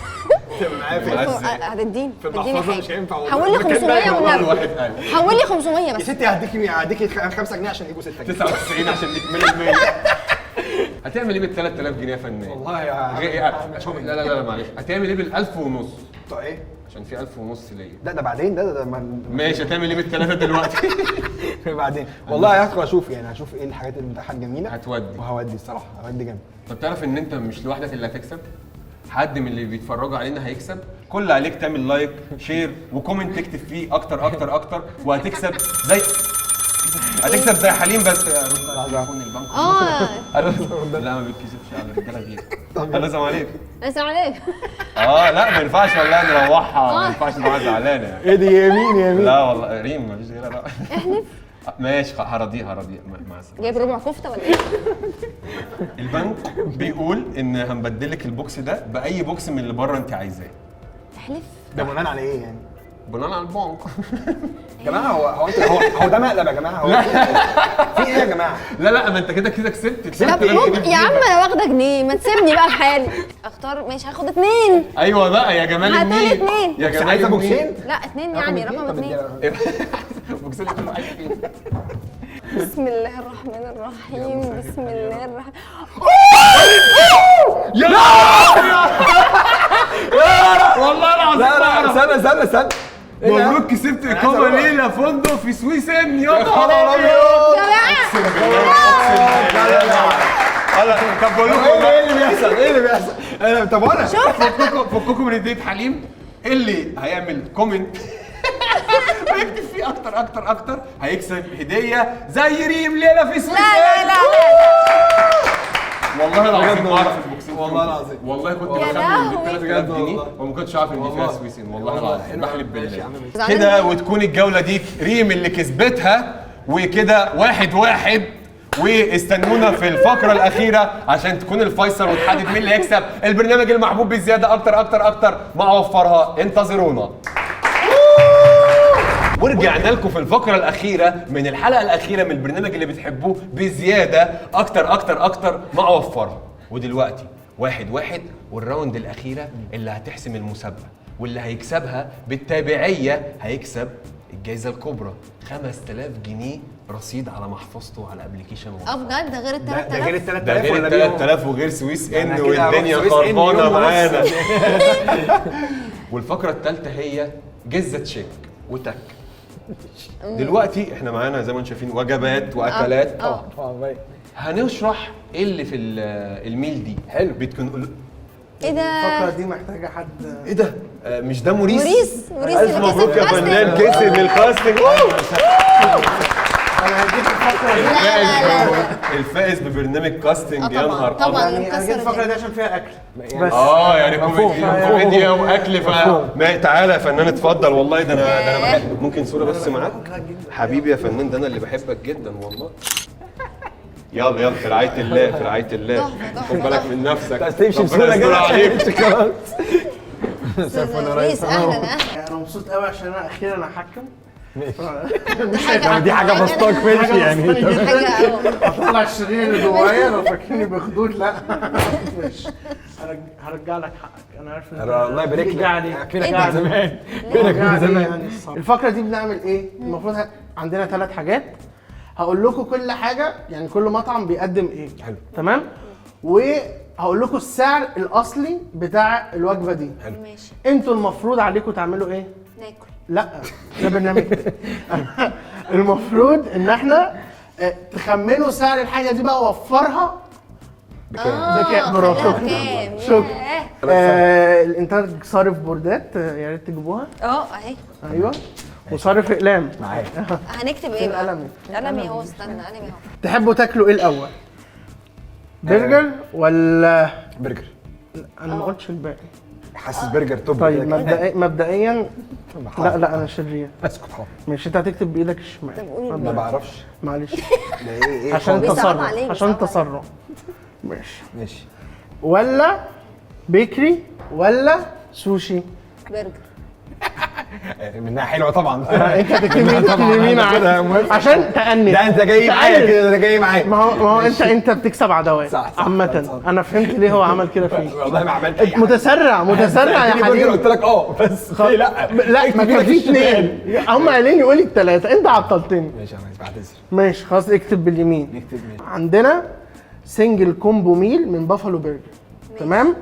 تبقى معايا في هتديني في المحفظة مش هينفع والله. حول لي المكان ده 500 يبقى والنبي. واحد قال حول لي 500 يا بس. ستي هديكي 5 جنيه عشان يجوا 6 جنيه. 99 عشان نكمل 100. هتعمل ايه بال 3000 جنيه يا فنان؟ والله يا لا لا لا معلش، هتعمل ايه بال 1000 ونص؟ طب ايه؟ عشان في 1000 ونص ليا. ده بعدين ده ماشي، هتعمل ايه بالثلاثه دلوقتي؟ بعدين والله هدخل اشوف، يعني هشوف ايه الحاجات المتاحه الجميله. هتودي. وهودي الصراحه هودي جامد. طب تعرف ان انت مش لوحدك اللي هتكسب؟ حد من اللي بيتفرجوا علينا هيكسب. كل اللي عليك تعمل لايك شير وكومنت تكتب فيه اكتر اكتر اكتر، وهتكسب زي حليم. بس رد على تليفون البنك. لا ما بيتكسبش على الرجاله غير. الو السلام عليكم. السلام عليكم. لا ما ينفعش والله نروحها، ما ينفعش نروحها زعلانه يعني. ايه دي يمين لا والله ريم ما فيش غيرها. لا احلف. ماشي هرضيها مع السلامه. جايب ربع كفته ولا ايه؟ البنك بيقول ان هنبدلك البوكس ده باي بوكس من اللي بره انت عايزاه. احلف. ده بناء على ايه يعني؟ بناء على البنك. يا جماعه هو ده مقلب يا جماعه. هو في ايه يا جماعه؟ لا ما انت كده كسبت. طب يا عم انا واخده جنيه، ما تسيبني بقى في حالي. اختار ماشي، هاخد 2. ايوه بقى يا جمال هاتولي النيل. 2. يا جمال عايزه النيل. بوكسين؟ لا 2 يعني رقم 2. بوكسين كل واحد فين؟ بسم الله الرحمن الرحيم. بسم الله الرحمن. والله العظيم لا استنى مبروك كسبت اقامه ليله فندق في سويسن. يا نهار ابيض. يا جماعه طب بقول لكم ايه اللي بيحصل؟ ايه اللي بيحصل؟ طب وانا فككم من هديه حليم. اللي هيعمل كومنت ويكتب فيه اكتر اكتر اكتر هيكسب هديه زي ريم ليله في سويسن. لا لا لا والله العظيم ما اعرف البوكسين. والله العظيم. والله كنت يا بخمن لهوي. ب 3000 جنيه وما كنتش عارف ان دي فيها سويسن. والله العظيم بحلف بالله. زعلان كده مني. وتكون الجوله دي ريم اللي كسبتها. وكده 1-1. واستنونا في الفقره الاخيره عشان تكون الفيصل وتحدد مين اللي هيكسب البرنامج المحبوب بزياده اكتر اكتر اكتر مع وفرها. انتظرونا. ورجعنا لكم في الفقره الاخيره من الحلقه الاخيره من البرنامج اللي بتحبوه بزياده اكتر اكتر اكتر مع وفرها. ودلوقتي 1-1 والراوند الاخيره اللي هتحسم المسابقه، واللي هيكسبها بالتابعيه هيكسب الجائزه الكبرى 5000 جنيه رصيد على محفظته على ابلكيشن وفر. بجد؟ ده غير ال ده غير 3000. ال ده 3000 غير ولا ال بيهم؟ 3000 وغير سويس ان أنا كده والدنيا هروح سويس إن خربانه يوم ونص. معانا. والفقره الثالثه هي جزة تشيك وتك. دلوقتي احنا معانا زي ما انتم شايفين وجبات واكلات. باين. هنشرح ايه اللي في الميل دي. حلو. بتكون ايه ده؟ الفقرة دي محتاجة حد ايه ده؟ مش ده موريس؟ موريس الف اللي مبروك يا كسب فنان، كاستنج. كسب الكاستنج. أنا هديك الفقرة دي. لا لا لا الفائز ببرنامج كاستنج. يا نهار طبعا أبيض. طبعا يعني أنا جيت الفقرة مكسر دي عشان فيها أكل بس. يعني كوميديا واكل. تعالى يا فنان اتفضل. والله ده انا بحب. ممكن صوره بس معاك حبيبي يا فنان؟ ده انا اللي بحبك جدا والله. يلا يلا في رعايه الله في رعايه الله. خد بالك من نفسك. تمشي ربنا بسهوله يستر عليك. كده. موريس اهلا. أنا مبسوط قوي عشان أنا أخيرا هحكم. دي حاجه بسطاك ماشي يعني. دي حاجه أطلع الشرير اللي جوايا لو فاكرني بخدود. لا ماشي، هرجع لك حقك. أنا عارف إن الله يبارك لك. رجع لي. فينك من زمان. فينك رجع من لي زمان. يعني الصبر. الفقرة دي بنعمل إيه؟ المفروض عندنا 3 حاجات. هقول لكم كل حاجة، يعني كل مطعم بيقدم إيه. حلو. تمام؟ وهقول لكم السعر الأصلي بتاع الوجبة دي. ماشي انتوا المفروض عليكم تعملوا ايه؟ ناكل. لا ده برنامج المفروض ان احنا تخمنوا سعر الحاجه دي بقى وفرها بكام. برافو. كام؟ شكرا. الانتاج صارف بوردات، يا ريت تجيبوها. اهي. ايوه. وصارف اقلام. معاك. هنكتب ايه بقى؟ قلمي. قلمي اهو، استنى قلمي اهو. تحبوا تاكلوا ايه الاول؟ برجر ولا برجر. انا ما قلتش الباقي. حاسس برجر توب. طيب كده كده. مبدئيا لا انا شرير. اسكت حاضر. مش انت هتكتب بايدك الشمال. ما بعرفش. معلش ده ايه عشان بيصعب تسرع عليك، عشان بيصعب تسرع. ماشي. ماشي. ولا بيكري ولا سوشي؟ برجر. منها حلوه طبعا. انت هتكتب ايدك اليمين عشان تأنب. ده انت جاي معايا كده، ده جاي معايا. ما هو انت بتكسب عداوات صح. عامة. انا فهمت ليه هو عمل كده فيك. والله ما عملت اي حاجه. متسرع يا حبيبي. قلت لك بس ليه لا؟ لا ما كان في اثنين، هم قايلين لي قولي الثلاثة، انت عطلتني. ماشي يا ريس بعتذر. ماشي خلاص اكتب باليمين. نكتب ماشي. عندنا سنجل كومبو ميل من بافالو برجر. تمام.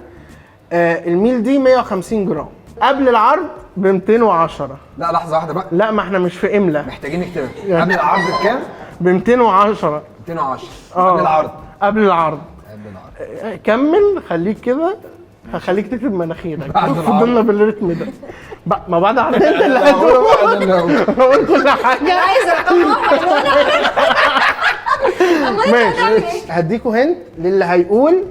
الميل دي 150 جرام قبل العرض ب 210. لا لحظه واحده بقى، لا ما احنا مش في املا. محتاجين نكتبها قبل العرض بكام؟ ب 210. 210 قبل العرض. قبل العرض. قبل العرض. كمل خليك كده، هخليك تكتب مناخيرك. بعد العرض. فضلنا بالريتم ده. ما بعد العرض انت اللي هتقول كل حاجه. عايز رقم واحد ماشي هديكوا هنت للي هيقول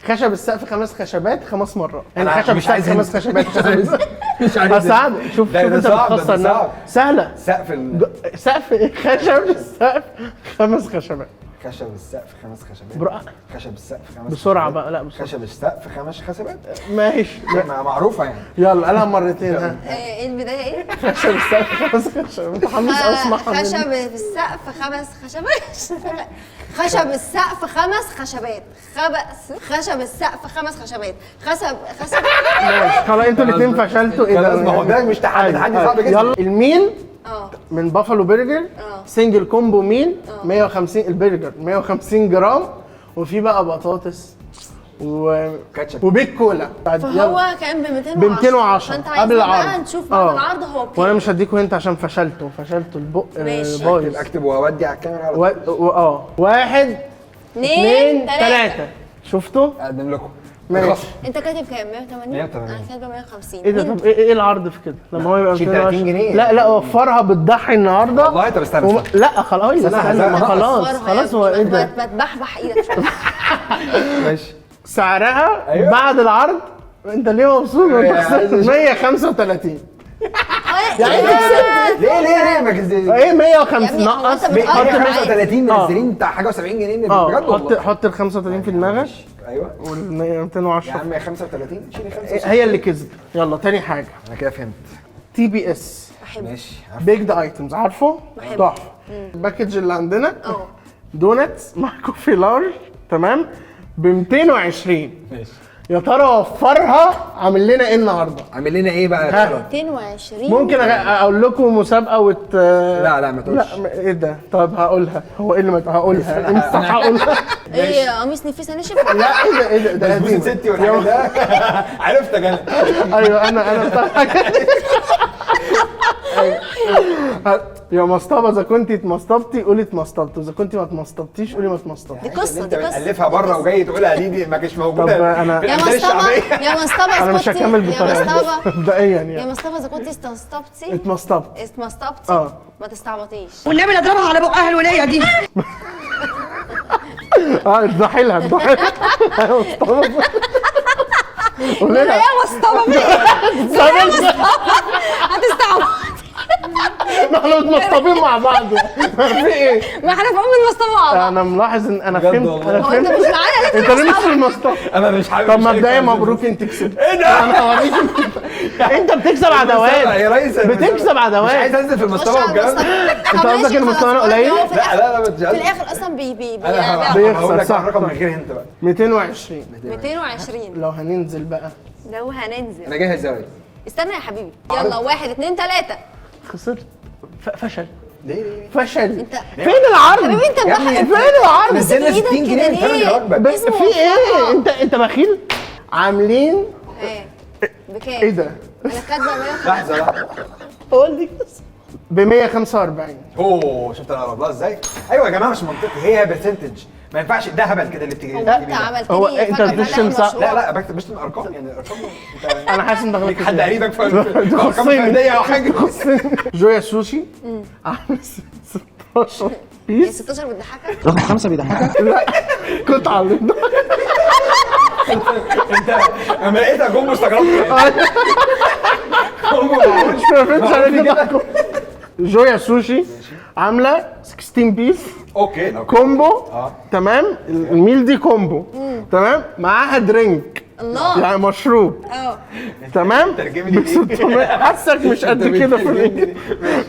خشب السقف 5 خشبات 5 مرات. يعني أنا خشب مش السقف عايز 5 هنت. خشبات. مش عارف. اساعدك. شوف ده انت صعب، ده بتخسر صعب. نفسك. سهله. سقف سقف خشب السقف 5 خشبات. خشب السقف 5 خشبات. برا. خشب السقف 5 بسرعه بقى. لا بسرعه. خشب السقف 5 خشبات. ماشي. معروفه يعني. يلا قالها مرتين. ها ايه البدايه ايه؟ خشب السقف 5 خشبات. متحمس اسمع خشب في السقف 5 خشبات. خشب السقف 5 خشبات. خشب السقف 5 خشبات. خشب ماشي خلاص انتوا الاثنين فشلتوا. ايه خلاص ما هو ده مش تحدي صعب جدا. يلا الميل اه من بافالو برجر سنجل كومبو ميل 150 البرجر 150 جرام وفي بقى بطاطس كاتشب. وبيك كولا. فهو كان ب 210. ب 210 فانت قبل عايز بقى العرض. نشوف بعد العرض هو بكام. وانا مش هديكوا انت عشان فشلتوا البق ماشي. بايظ. اكتب واودي على الكاميرا على طول. 1 2 3 شفتوا؟ اقدم لكم. ماشي. انت كاتب كام؟ 180؟ 180. انا كاتبه 150. ايه ده؟ طب ايه العرض في كده؟ لما هو يبقى شيل 210. 30 جنيه. لا وفرها بتضحي النهارده. والله طب استنى. لا خلاص استنى. ما خلاص هو ايه ده؟ بتبحبح ايدك شويه. ماشي. سعرها أيوة. بعد العرض انت ليه مبسوط؟ عايز 135. يعني ليه ما كذبتش؟ ايه 150 يا ابني، هو نقص أنت بتقرب حط معايا. 35 منزلين بتاع حاجه و70 جنيه بجد والله. حط ال 35 في دماغك ايوه وال يا 210 عم 35 شيلي 5. هي اللي كسبت. يلا تاني حاجه انا كده فهمت. تي بي اس بحبه. ماشي. بيج ايتمز عارفه؟ بحبه. تحفه. الباكج اللي عندنا اه دونتس مع كوفي لارج تمام ب 220. ماشي. يا ترى وفرها عامل لنا ايه النهارده؟ عامل لنا ايه بقى؟ ها. 220. ممكن اقول لكم مسابقه لا ما تقولش. لا ايه ده؟ طب هقولها. هو ايه اللي ما هقولها؟ امسح هقولها. ايه قميص نفيسه نشف؟ لا ايه ده بسبوسه قديم. ستي والحاجات ده عرفتك انا. ايوه انا بتاع الحاجات دي. يا مصطبه اذا كنتي اتمصطبتي قولي اتمصطبت، واذا كنتي ما اتمصطبتيش قولي ما اتمصطبتش. دي قصه انت دي قصه. بتالفها بره وجاي تقولها دي ما كانتش موجوده. طب أنا- في يا الأمثلة مصطبه الشعبية. يا مصطبه انا مش اسكتي. هكمل يا بطريقه مصطبه مبدئيا يا يعني مصطبه اذا كنتي استنصبتي اتمصطبت. استمصطبتي ما تستعبطيش. والنبي لا اضربها على بقها الوليه دي. اذبحي لها ايوه مصطبه. قولي لها يا مصطبه هتستعبط. ما احنا متمصطبين مع بعض. في ايه؟ ما احنا في المصطبه مع بعض. انا ملاحظ ان انا بجد فهمت. والله. انا هو انت فهمت. مش معانا ليه؟ انت ليه مش في المصطبه؟ انا مش حابب. طب مبدئيا مبروك انت كسبت. ايه ده؟ انا هوريك. انت بتكسب عداوات. يا ريس بتكسب عداوات. مش عايز انزل في المستوى والكلام ده. انت قصدك ان مستوانا قليل؟ لا في الاخر اصلا انا بيخسر، هقول لك صح. رقم من غير انت بقى. 220. 220. لو هننزل بقى لو هننزل انا جاهز يا ريس. استنى يا حبيبي. يلا 1 2 3. خسرت. فشل. ليه؟ فشل. انت فين العرض؟ حبيبي انت يا ابني، فين العرض؟ نزلنا إيدك 60 كده جنيه من ثمن ليه؟ الوجبه. بس اسمه في ايه؟ مصطفى. انت بخيل؟ عاملين ايه بكام؟ ايه ده؟ انا كاتبه 150. لحظه قول لي ب 145. اوه شفت انا قرب لها ازاي؟ ايوه يا جماعه مش منطقي، هي برسنتج ما ينفعش ده هبل كده اللي بتيجي هو انت عملت هو لي انت فجأة بتشتم فتح صح؟ مشروع. لا بشتم ارقام يعني الارقام انت انا حاسس ان ده غلط حد قريبك في ارقام تخصني. فرديه او حاجه. جويا سوشي عامل 16 هي بيس 16 بتضحكك؟ رقم 5 بيضحكك. لا قطعه اللي انت لما لقيتها جمله استغربت. مش فاهمش على كده. جويا سوشي عامله 16 بيس اوكي لو كومبو تمام. الميل دي كومبو تمام معاها درينك الله. يعني مشروب تمام ترجمي لي ب 600 حاسك مش قد كده في الإنجليزي.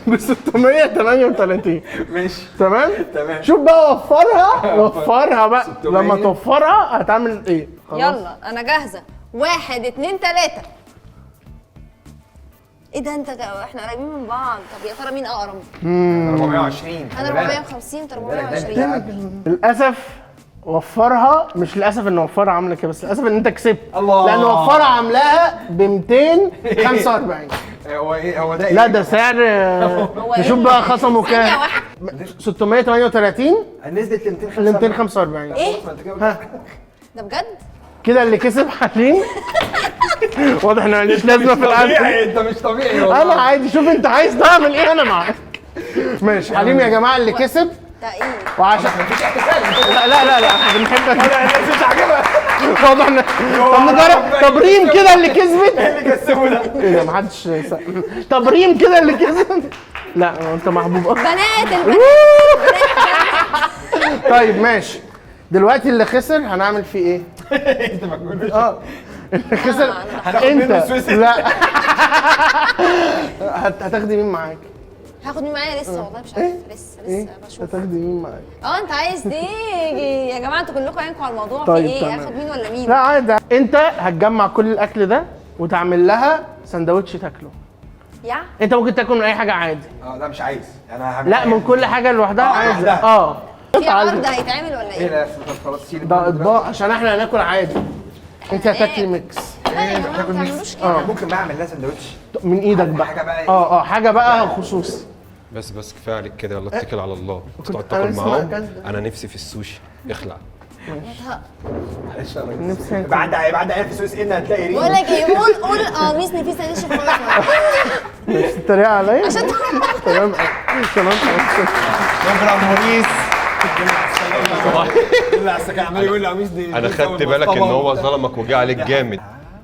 ب 638 ماشي تمام تمام. شوف بقى وفرها بقى لما توفرها هتعمل ايه خلاص؟ يلا انا جاهزه. 1 2 3. ايه ده احنا قريبين من بعض. طب يا ترى مين اقرب؟ 420 انا 450 انت 420. للاسف وفرها مش للاسف ان وفرها عامله كده بس للاسف ان انت كسبت الله. لان وفرها عاملاها ب 245 هو ايه هو ده لا ده سعر نشوف بقى خصمه ثانية كام واحدة. 638 نزلت ل ل 245 ايه ها ده بجد؟ كده اللي كسب حليم واضح ان ماليش لازمه في القعده طبيعي انت مش طبيعي والله. انا عادي شوف انت عايز تعمل ايه انا معاك ماشي حليم يا جماعه اللي كسب ده ايه؟ وعشان لا احنا بنحبك مش عاجبها. واضح ان طب نجرب طب ريم كده اللي كسبت اللي كسبه ده ايه ده محدش طب ريم كده اللي كسب لا انت محبوب اكتر البنات طيب ماشي دلوقتي اللي خسر هنعمل فيه ايه؟ انت مجنون. اللي خسر هناخد منه انت السويسي. لا هتاخدي مين معاك؟ هاخد مين معايا لسه والله مش عارفه لسه بشوف. هتاخدي مين معاك؟ انت عايز تيجي يا جماعه انتوا كلكم عينكم على الموضوع طيب، في ايه؟ تمام. اخد مين ولا مين؟ لا عادي انت هتجمع كل الاكل ده وتعمل لها سندوتش تاكله يا انت ممكن تاكل من اي حاجه عادي لا مش عايز انا هعمل لا من كل حاجه لوحدها عادي لوحدها. في عرض هيتعمل ولا ايه ايه؟ لا خلاص شيل ده اطباق عشان احنا هناكل عادي انت هتاكلي ميكس لا يا جماعه ما تعملوش كده. ممكن بقى اعمل لها سندوتش من ايدك بقى حاجة بقى ايه؟ حاجه بقى خصوصي بس كفايه عليك كده، يلا اتكل على الله. تقعد أنا تاكل لسه معاهم. ما أكلتش. انا نفسي في السوشي، اخلع. نفسي بعد عيال في سويس ان هتلاقي ريم. بقول لك ايه قول قميص نفيسه نشف خالص. مش تتريق عليا عشان تمام تمام نضرب موريس لا السكان عمال يقول لي قميص دي انا خدت بالك ان هو ظلمك وجه عليك جامد.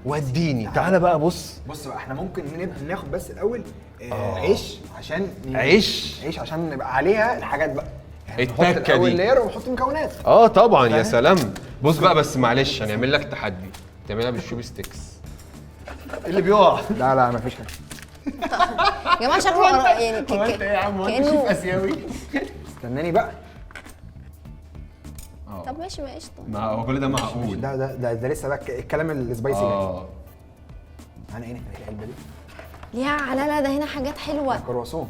وديني تعالى بقى بص. بص بقى احنا ممكن ناخد بس الاول عيش عشان عيش عشان نبقى عليها الحاجات بقى نحط التكه الاول دي. لير ونحط مكونات. طبعا يا سلام. بص بقى بس معلش هنعمل لك تحدي تعملها بالشوب ستيكس اللي بيقع. لا مفيش حاجه. يا جماعه شكله يعني كانه اسيوي استناني بقى. طب ماشي ما قشطه. ما هو كل ده معقول. ده لسه بقى الكلام السبايسي جاي. انا ايه العلبه دي؟ يا لا ده هنا حاجات حلوه. كرواسون.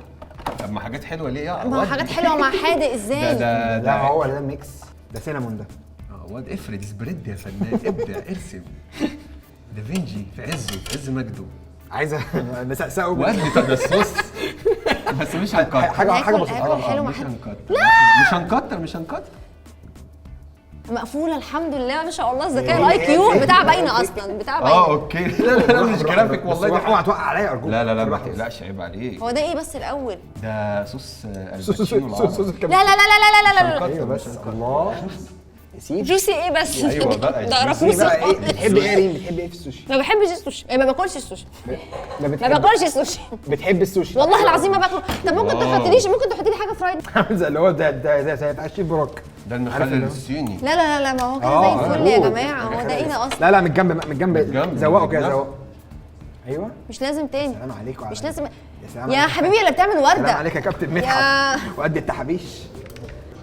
طب ما حاجات حلوه ليه يا ما هو حاجات حلوه مع حادق ازاي؟ ده هو ده ميكس ده سينامون ده. واد افرد سبريد يا فنان. ابدع ارسم. دافنجي في عزه في عز مجده. عايزه نسقسقه وادي ده الصوص بس مش هنكتر. حاجه اكل بسيطه. حلو مع مش حد. هنكتر مش هنكتر. مقفوله الحمد لله ما شاء الله. الذكاء الاي كيو بتاع باينه اصلا بتاع باينه. اوكي. لا مش جرافيك والله. دي اوعى توقع عليا ارجوك. لا ما تقلقش عيب عليك. هو ده ايه بس الاول؟ ده صوص الباتشينو العربي. لا لا لا لا لا لا لا ايوه بس الله سيب. جوسي ايه بس؟ ايوه بقى ده بقى رفوسي ايه بتحب ايه ريم؟ بتحب ايه في السوشي؟ ما بحبش السوشي. ما باكلش السوشي. ما ما باكلش السوشي بتحب السوشي. والله العظيم ما باكله. طب ممكن تحطي لي حاجه فرايد؟ عامل زي اللي هو ده زي بتاع الشيف براك. ده المخلل الصيني. لا ما هو كده زي الفل يا جماعه. هو ده ايه ده اصلا؟ لا من الجنب زوقه كده زوقه. ايوه مش لازم تاني. سلام عليك وعلى مش لازم سلام يا عليك. حبيبي اللي بتعمل سلام ورده. عليك يا كابتن يا- مدحت وقد التحابيش.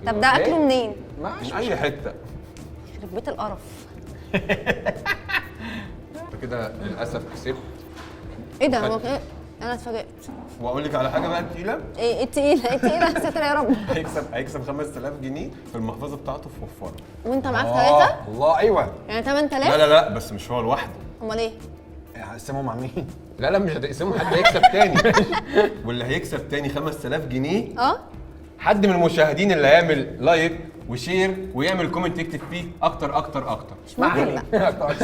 طب ده اكله منين؟ من اي حته. يخرب بيت القرف. انت كده للاسف كسبت. ايه ده؟ هو إيه؟ انا اتفاجئت. واقول لك على حاجه بقى تقيله. ايه التقيله؟ ايه التقيله يا ساتر يا رب. هيكسب 5000 جنيه في المحفظه بتاعته في وفره. وانت معاك ثلاثه؟ الله ايوه. يعني 8000؟ لا بس مش هو لوحده. امال ايه؟ هقسمهم مع مين؟ لا مش هتقسمه. حد هيكسب تاني. واللي هيكسب تاني 5000 جنيه اه حد من المشاهدين اللي هيعمل لايك وشير ويعمل كومنت يكتب فيه اكتر اكتر اكتر. ممكن بقى.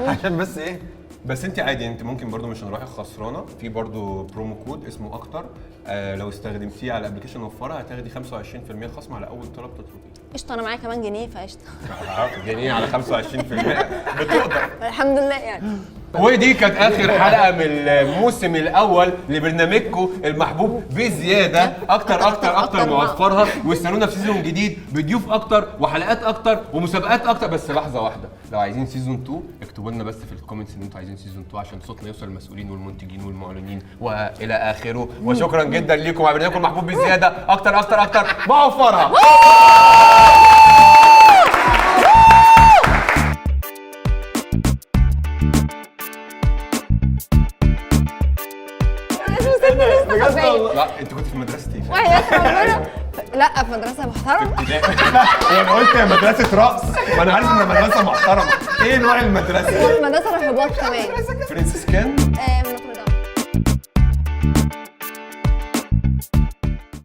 عشان بس ايه؟ بس انت عادي، انت ممكن برضو مش هنروح خسرانه، في برضو برومو كود اسمه اكتر، لو استخدمتيه على الابلكيشن وفرها هتاخدي 25% خصم على اول طلب تطلبيه. قشطه، انا معايا كمان جنيه فقشطه. جنيه على 25% بتقدر. الحمد لله يعني. ودي كانت اخر حلقه من الموسم الاول لبرنامجكم المحبوب بزياده، اكتر اكتر اكتر موفرها، واستنونا في سيزون جديد بضيوف اكتر وحلقات اكتر ومسابقات اكتر. بس لحظه واحده، لو عايزين سيزون 2 اكتبوا لنا بس في الكومنتس ان انتوا عايزين سيزون 2 عشان صوتنا يوصل للمسؤولين والمنتجين والمعلنين والى اخره. وشكرا جدا ليكم على برنامجكم المحبوب بزياده، اكتر اكتر اكتر موفرها. بجد والله. لا انت كنت في مدرستي. وحياة ربنا. لا، في مدرسه محترمه. انا قلت يا مدرسه رقص، ما انا عارف ان مدرسه محترمه. ايه نوع المدرسه؟ مدرسه رهبات كمان. فرانسيسكان.